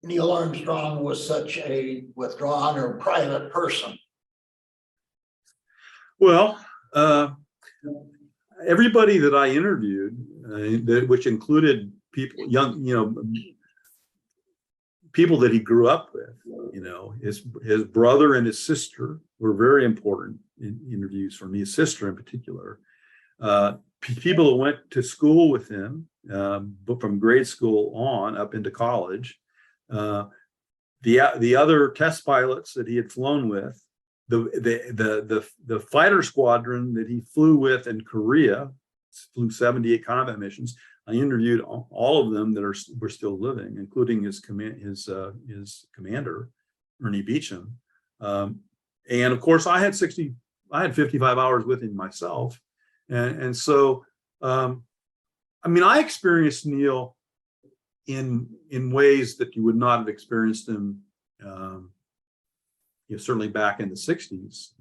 Neil Armstrong was such a withdrawn or private person? Well, everybody that I interviewed, which included people, people that he grew up with, his brother and his sister were very important in interviews for me, his sister in particular. People that went to school with him, but from grade school on up into college. The other test pilots that he had flown with, the fighter squadron that he flew with in Korea, flew 78 combat missions. I interviewed all of them that were still living, including his commander, Ernie Beecham. And of course, I had 55 hours with him myself, and so I experienced Neil in ways that you would not have experienced him, certainly back in the 60s,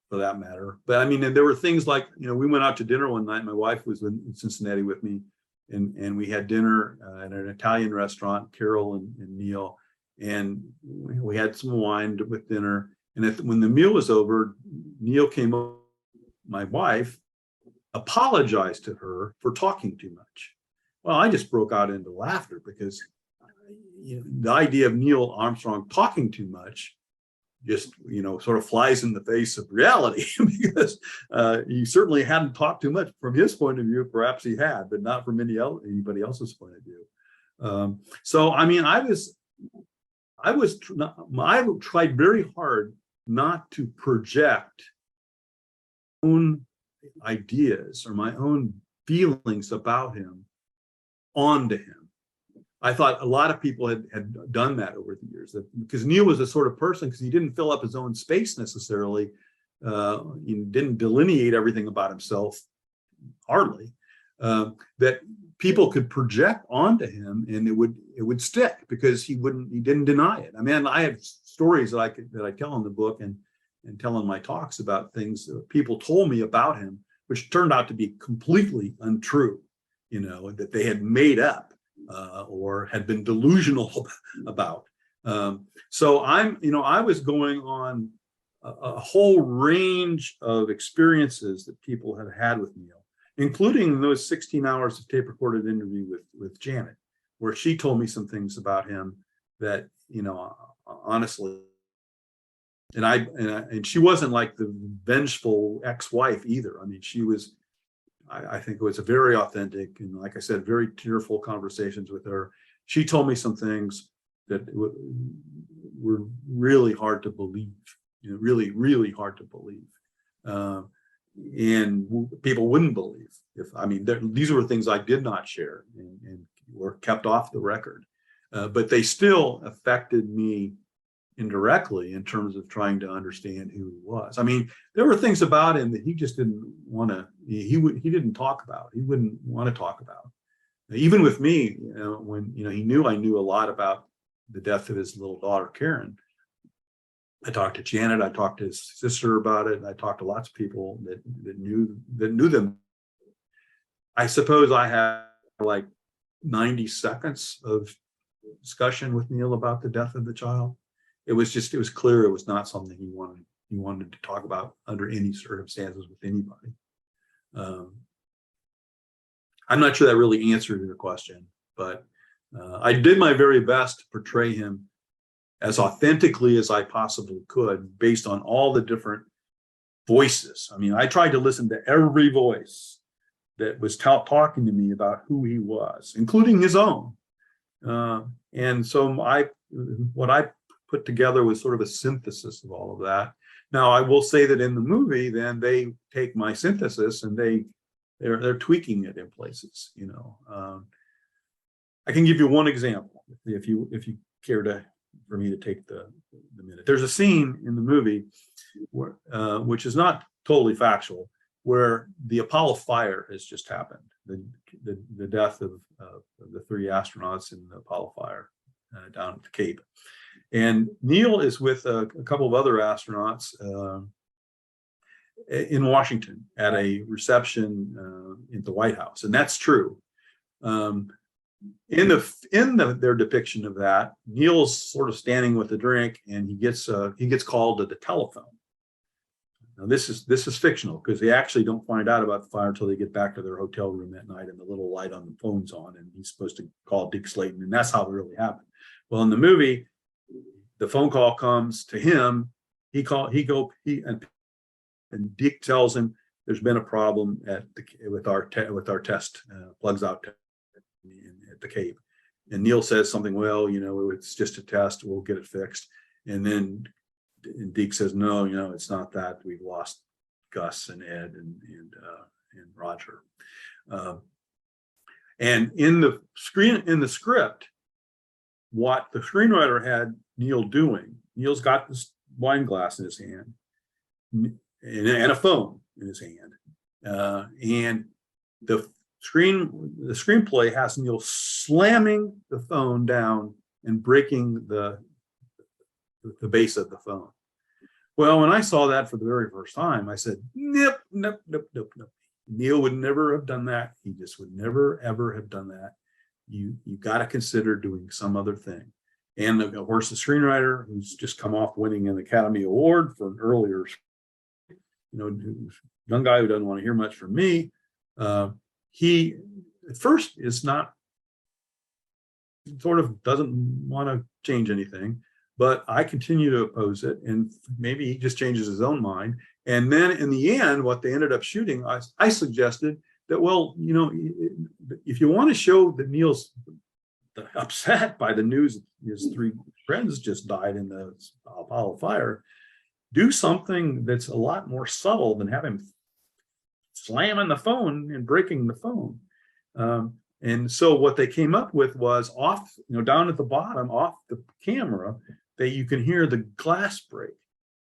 for that matter. But there were things like, we went out to dinner one night. My wife was in Cincinnati with me, and we had dinner at an Italian restaurant, Carol and Neil, and we had some wine with dinner. And when the meal was over, Neil came up, my wife apologized to her for talking too much. Well, I just broke out into laughter because, the idea of Neil Armstrong talking too much just, sort of flies in the face of reality because he certainly hadn't talked too much from his point of view. Perhaps he had, but not from anybody else's point of view. So, I mean, I tried very hard not to project my own ideas or my own feelings about him onto him. I thought a lot of people had done that over the years, because Neil was a sort of person, because he didn't fill up his own space necessarily. He didn't delineate everything about himself, hardly, that people could project onto him, and it would stick because he didn't deny it. I mean, I have stories that I tell in the book and tell in my talks about things that people told me about him, which turned out to be completely untrue, that they had made up. Or had been delusional about. So I was going on a whole range of experiences that people had had with Neil, including those 16 hours of tape recorded interview with Janet, where she told me some things about him that, honestly, and she wasn't like the vengeful ex-wife either. I mean, she was, I think it was a very authentic and, like I said, very tearful conversations with her. She told me some things that were really hard to believe, really, really hard to believe. And people wouldn't believe these were things I did not share and were kept off the record. But they still affected me indirectly in terms of trying to understand who he was. I mean, there were things about him that he just didn't want to, he didn't talk about. He wouldn't want to talk about. Even with me, when, he knew I knew a lot about the death of his little daughter, Karen. I talked to Janet, I talked to his sister about it, and I talked to lots of people that knew them. I suppose I had like 90 seconds of discussion with Neil about the death of the child. It was clear it was not something he wanted to talk about under any circumstances with anybody. I'm not sure that really answered your question, but I did my very best to portray him as authentically as I possibly could based on all the different voices. I mean, I tried to listen to every voice that was talking to me about who he was, including his own. And so what I put together was sort of a synthesis of all of that. Now, I will say that in the movie, then they take my synthesis and they're tweaking it in places. I can give you one example if you care for me to take the minute. There's a scene in the movie where, which is not totally factual, where the Apollo fire has just happened. The death of the 3 astronauts in the Apollo fire down at the Cape. And Neil is with a couple of other astronauts in Washington at a reception at the White House, and that's true. In their depiction of that, Neil's sort of standing with a drink, and he gets called to the telephone. Now this is fictional, because they actually don't find out about the fire until they get back to their hotel room that night, and the little light on the phone's on, and he's supposed to call Dick Slayton, and that's how it really happened. Well, in the movie, the phone call comes to him. And Dick tells him there's been a problem with our test, plugs out at the Cape. And Neil says something, well, it's just a test, we'll get it fixed. And then Dick says, no, it's not that. We've lost Gus and Ed and Roger. And in the script, what the screenwriter had Neil doing, Neil's got this wine glass in his hand and a phone in his hand. And the screenplay has Neil slamming the phone down and breaking the base of the phone. Well, when I saw that for the very first time, I said, nope. Neil would never have done that. He just would never, ever have done that. You got to consider doing some other thing. And of course, the screenwriter, who's just come off winning an Academy Award for an earlier, young guy who doesn't want to hear much from me, he at first is not sort of doesn't want to change anything, but I continue to oppose it, and maybe he just changes his own mind. And then in the end, what they ended up shooting, I suggested that, well, if you want to show that Neil's upset by the news his three friends just died in the Apollo fire, do something that's a lot more subtle than have him slamming the phone and breaking the phone. And so what they came up with was off, down at the bottom, off the camera, that you can hear the glass break.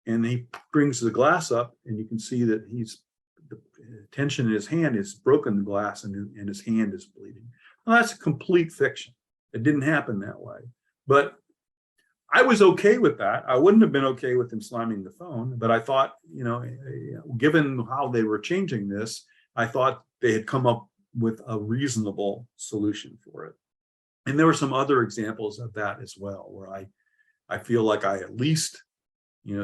And he brings the glass up, and you can see that the tension in his hand has broken the glass, and his hand is bleeding. Well, that's a complete fiction. It didn't happen that way. But I was okay with that. I wouldn't have been okay with him slamming the phone, but I thought, given how they were changing this, I thought they had come up with a reasonable solution for it. And there were some other examples of that as well, where I feel like I at least,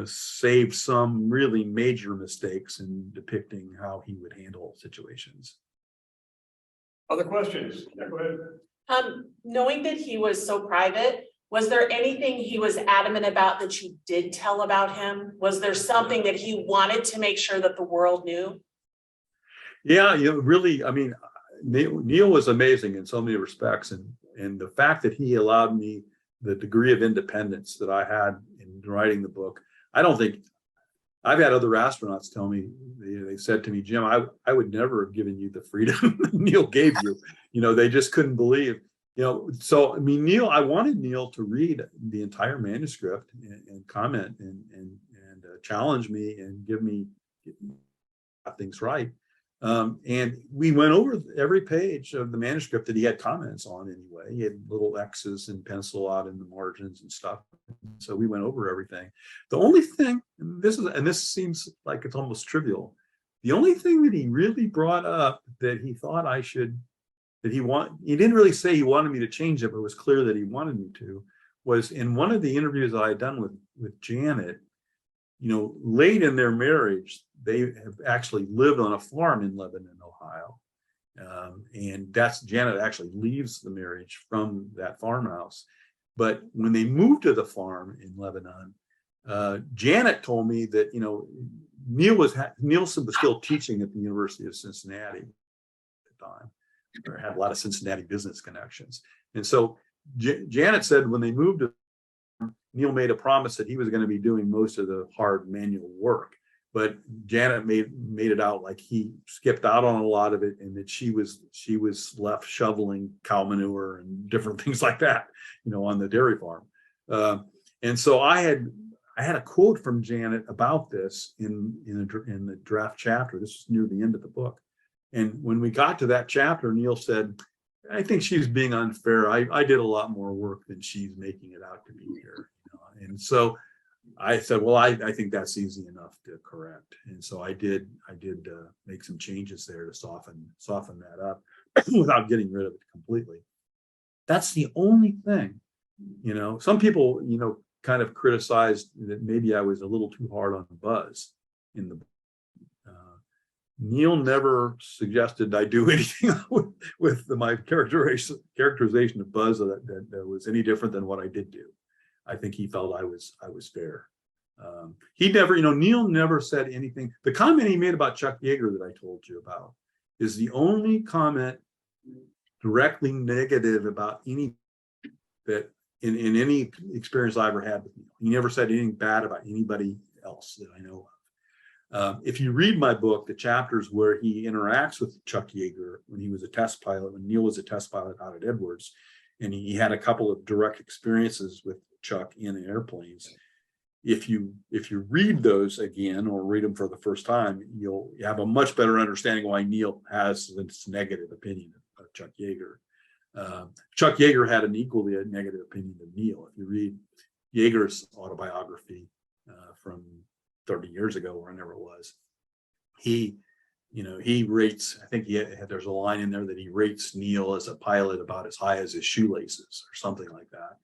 saved some really major mistakes in depicting how he would handle situations. Other questions? Yeah, go ahead. Knowing that he was so private, was there anything he was adamant about that you did tell about him? Was there something that he wanted to make sure that the world knew? Yeah, really, I mean, Neil was amazing in so many respects, and the fact that he allowed me the degree of independence that I had in writing the book. I don't think I've had other astronauts tell me, they said to me, Jim, I would never have given you the freedom Neil gave you. They just couldn't believe, so I mean, I wanted Neil to read the entire manuscript and comment and challenge me and give me things right. And we went over every page of the manuscript that he had comments on anyway. He had little X's and pencil out in the margins and stuff. So we went over everything. The only thing, and this seems like it's almost trivial, the only thing that he really brought up that he thought he didn't really say he wanted me to change it, but it was clear that he wanted me to, was in one of the interviews that I had done with Janet. Late in their marriage, they have actually lived on a farm in Lebanon, Ohio. And Janet actually leaves the marriage from that farmhouse. But when they moved to the farm in Lebanon, Janet told me that, Nielsen was still teaching at the University of Cincinnati at the time, or had a lot of Cincinnati business connections. And so Janet said when they moved to Neil made a promise that he was going to be doing most of the hard manual work, but Janet made it out like he skipped out on a lot of it, and that she was left shoveling cow manure and different things like that, on the dairy farm. And so I had a quote from Janet about this in the draft chapter. This was near the end of the book, and when we got to that chapter, Neil said, I think she's being unfair. I did a lot more work than she's making it out to be here. And so I said, well, I think that's easy enough to correct. And so I did make some changes there to soften that up without getting rid of it completely. That's the only thing. Some people, kind of criticized that maybe I was a little too hard on Buzz in the book. Neil never suggested I do anything with my characterization of Buzz that was any different than what I did do. I think he felt I was fair. Neil never said anything. The comment he made about Chuck Yeager that I told you about is the only comment directly negative about any that in any experience I ever had with Neil. He never said anything bad about anybody else that I know of. If you read my book, the chapters where he interacts with Chuck Yeager when he was a test pilot, when Neil was a test pilot out at Edwards, and he had a couple of direct experiences with Chuck in airplanes. If you read those again or read them for the first time, you'll have a much better understanding why Neil has this negative opinion of Chuck Yeager. Chuck Yeager had an equally negative opinion of Neil. If you read Yeager's autobiography from 30 years ago, or whenever it was, he rates, I think there's a line in there that he rates Neil as a pilot about as high as his shoelaces or something like that.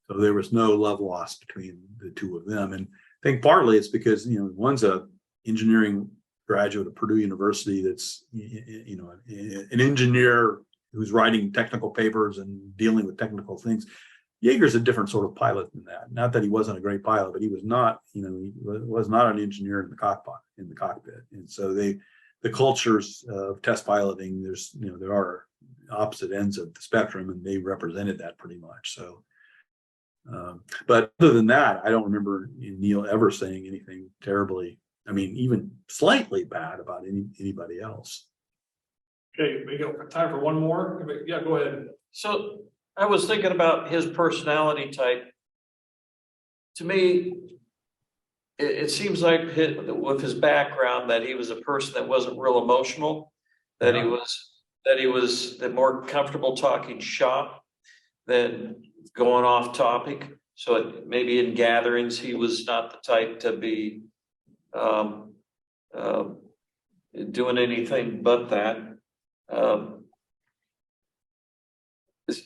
So there was no love lost between the two of them. And I think partly it's because, one's a engineering graduate of Purdue University that's, an engineer who's writing technical papers and dealing with technical things. Yeager's a different sort of pilot than that. Not that he wasn't a great pilot, but he was not, he was not an engineer in the cockpit. And so the cultures of test piloting, there are opposite ends of the spectrum, and they represented that pretty much. So, but other than that, I don't remember Neil ever saying anything terribly, I mean, even slightly bad about anybody else. Okay, we got time for one more. Yeah, go ahead. So I was thinking about his personality type. To me, it seems like with his background that he was a person that wasn't real emotional, that he was more comfortable talking shop than going off topic. So maybe in gatherings, he was not the type to be doing anything but that.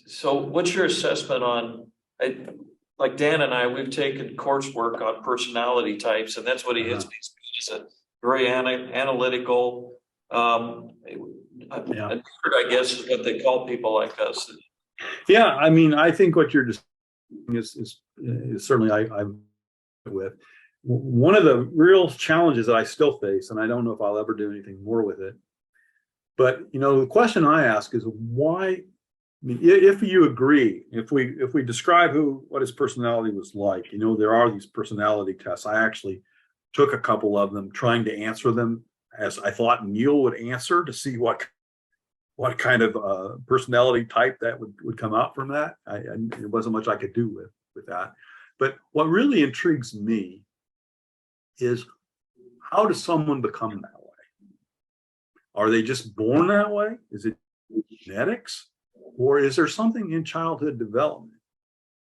So what's your assessment on, like Dan and I, we've taken coursework on personality types, and that's what he is. He's a very analytical, a nerd, I guess is what they call people like us. Yeah, I mean, I think what you're just is certainly I'm with. One of the real challenges that I still face, and I don't know if I'll ever do anything more with it, but the question I ask is why. I mean, if you agree, if we describe what his personality was like, there are these personality tests. I actually took a couple of them, trying to answer them as I thought Neil would answer, to see what kind of personality type that would come out from that. There wasn't much I could do with that. But what really intrigues me is, how does someone become that way? Are they just born that way? Is it genetics? Or is there something in childhood development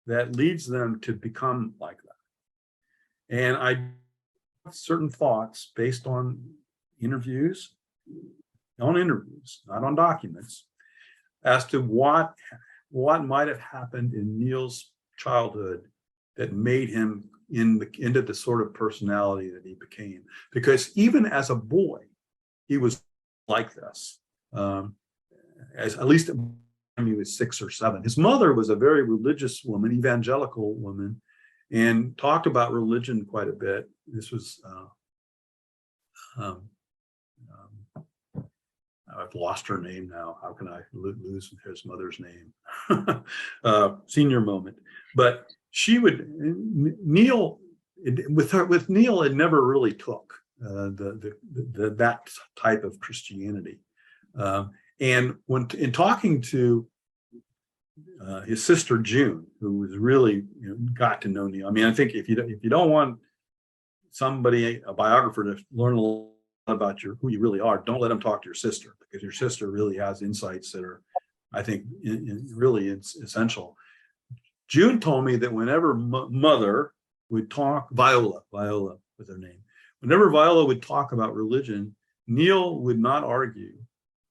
that leads them to become like that? And I have certain thoughts based on interviews, not on documents, as to what might have happened in Neil's childhood that made him into the sort of personality that he became. Because even as a boy, he was like this. At least when he was 6 or 7. His mother was a very religious woman, evangelical woman, and talked about religion quite a bit. This was, I've lost her name now. How can I lose his mother's name? Senior moment. But Neil, with Neil, it never really took that type of Christianity. And in talking to his sister June, who was really got to know Neil. I mean, I think if you don't want a biographer, to learn a lot about who you really are, don't let him talk to your sister, because your sister really has insights that are, I think, really essential. June told me that whenever Mother would talk, Viola was her name. Whenever Viola would talk about religion, Neil would not argue.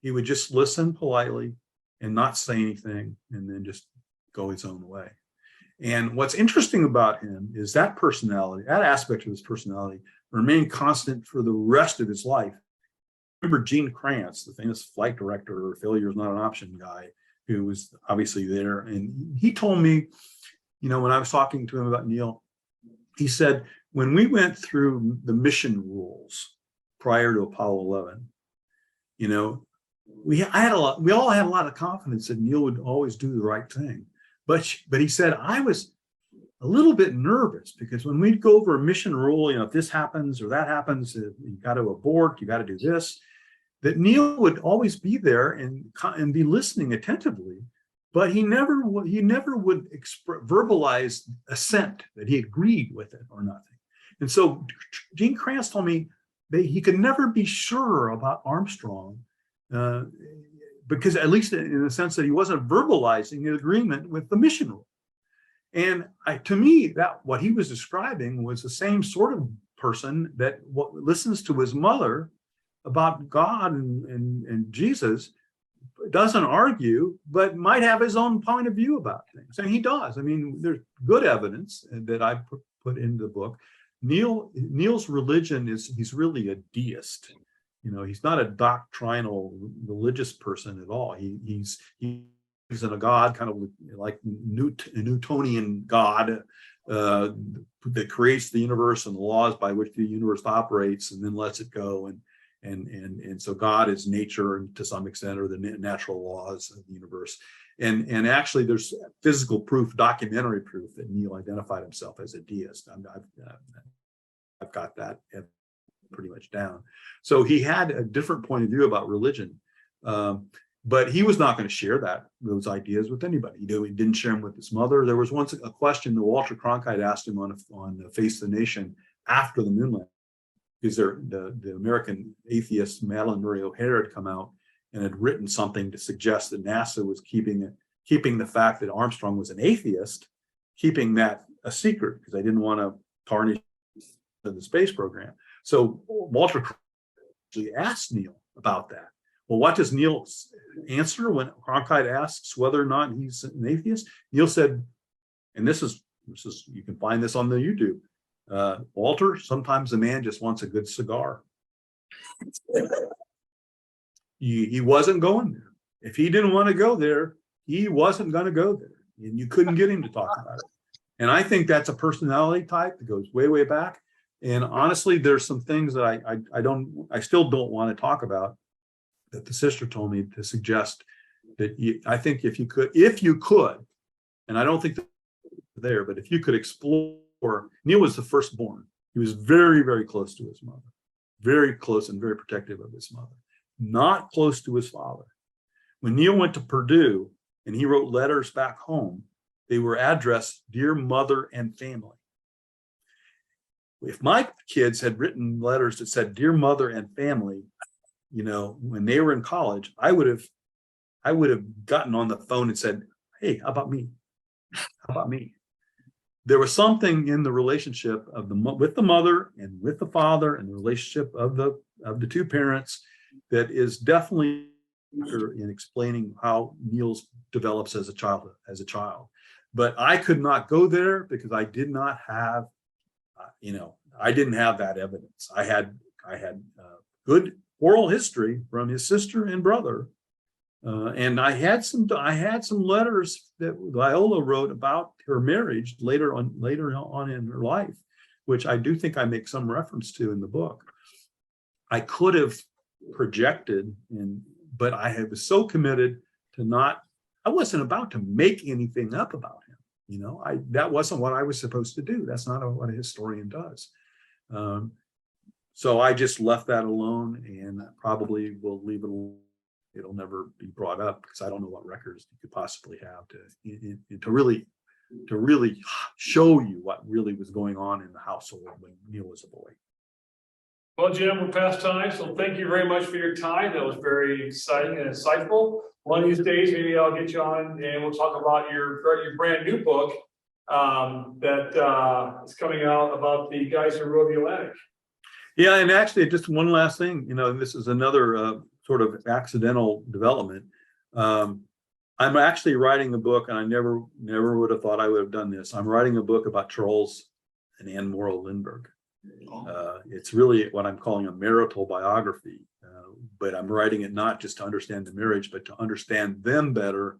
He would just listen politely and not say anything, and then just go his own way. And what's interesting about him is that personality, that aspect of his personality, remained constant for the rest of his life. Remember Gene Kranz, the famous flight director or failure is not an option guy, who was obviously there. And he told me, when I was talking to him about Neil, he said, when we went through the mission rules prior to Apollo 11, we all had a lot of confidence that Neil would always do the right thing. But he said, I was a little bit nervous, because when we'd go over a mission rule, if this happens or that happens, you got to abort, you got to do this, that Neil would always be there and be listening attentively, but he never would verbalize assent, that he agreed with it or nothing. And so Gene Kranz told me that he could never be sure about Armstrong, because at least in the sense that he wasn't verbalizing his agreement with the mission rule. And to me, that what he was describing was the same sort of person that listens to his mother about God and Jesus, doesn't argue, but might have his own point of view about things. And he does. I mean, there's good evidence that I put in the book. Neil's religion he's really a deist. He's not a doctrinal religious person at all. He's in a God, kind of like a Newtonian God that creates the universe and the laws by which the universe operates, and then lets it go. And so God is nature, and to some extent, or the natural laws of the universe. And actually, there's physical proof, documentary proof, that Neil identified himself as a deist. I've got that pretty much down. So he had a different point of view about religion, but he was not going to share those ideas with anybody. He didn't share them with his mother. There was once a question that Walter Cronkite asked him on Face of the Nation after the moon landing, because the American atheist Madeleine Murray O'Hair had come out and had written something to suggest that NASA was keeping the fact that Armstrong was an atheist, keeping that a secret, because they didn't want to tarnish the space program. So Walter actually asked Neil about that. Well, what does Neil answer when Cronkite asks whether or not he's an atheist? Neil said, and this is you can find this on the YouTube. Walter, sometimes a man just wants a good cigar. He wasn't going there. If he didn't want to go there, he wasn't going to go there, and you couldn't get him to talk about it. And I think that's a personality type that goes way, way back. And honestly, there's some things that I still don't want to talk about, that the sister told me to suggest that I think if you could, and I don't think they're there, but if you could explore, Neil was the firstborn. He was very, very close to his mother, very close and very protective of his mother, not close to his father. When Neil went to Purdue and he wrote letters back home, they were addressed "Dear Mother and Family." If my kids had written letters that said "Dear Mother and Family," when they were in college, I would have gotten on the phone and said, "Hey, how about me? How about me?" There was something in the relationship with the mother and with the father, and the relationship of the two parents, that is definitely in explaining how Neil's develops as a child. But I could not go there because I did not have, I didn't have that evidence. I had good oral history from his sister and brother, and I had some letters that Viola wrote about her marriage later on in her life, which I do think I make some reference to in the book. I could have projected, but I was so committed to not. I wasn't about to make anything up about him. That wasn't what I was supposed to do. That's not what a historian does. So I just left that alone, and probably will leave it alone. It'll never be brought up because I don't know what records you could possibly have to really show you what really was going on in the household when Neil was a boy. Well, Jim, we're past time, so thank you very much for your time. That was very exciting and insightful. One of these days, maybe I'll get you on and we'll talk about your brand new book that is coming out about the guys who rode the Atlantic. Yeah, and actually, just one last thing. This is another sort of accidental development. I'm actually writing a book, and I never would have thought I would have done this. I'm writing a book about Charles and Anne Morrow Lindbergh. It's really what I'm calling a marital biography, but I'm writing it not just to understand the marriage, but to understand them better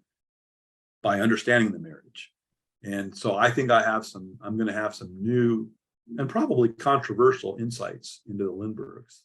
by understanding the marriage. And so I think I'm going to have some new and probably controversial insights into the Lindberghs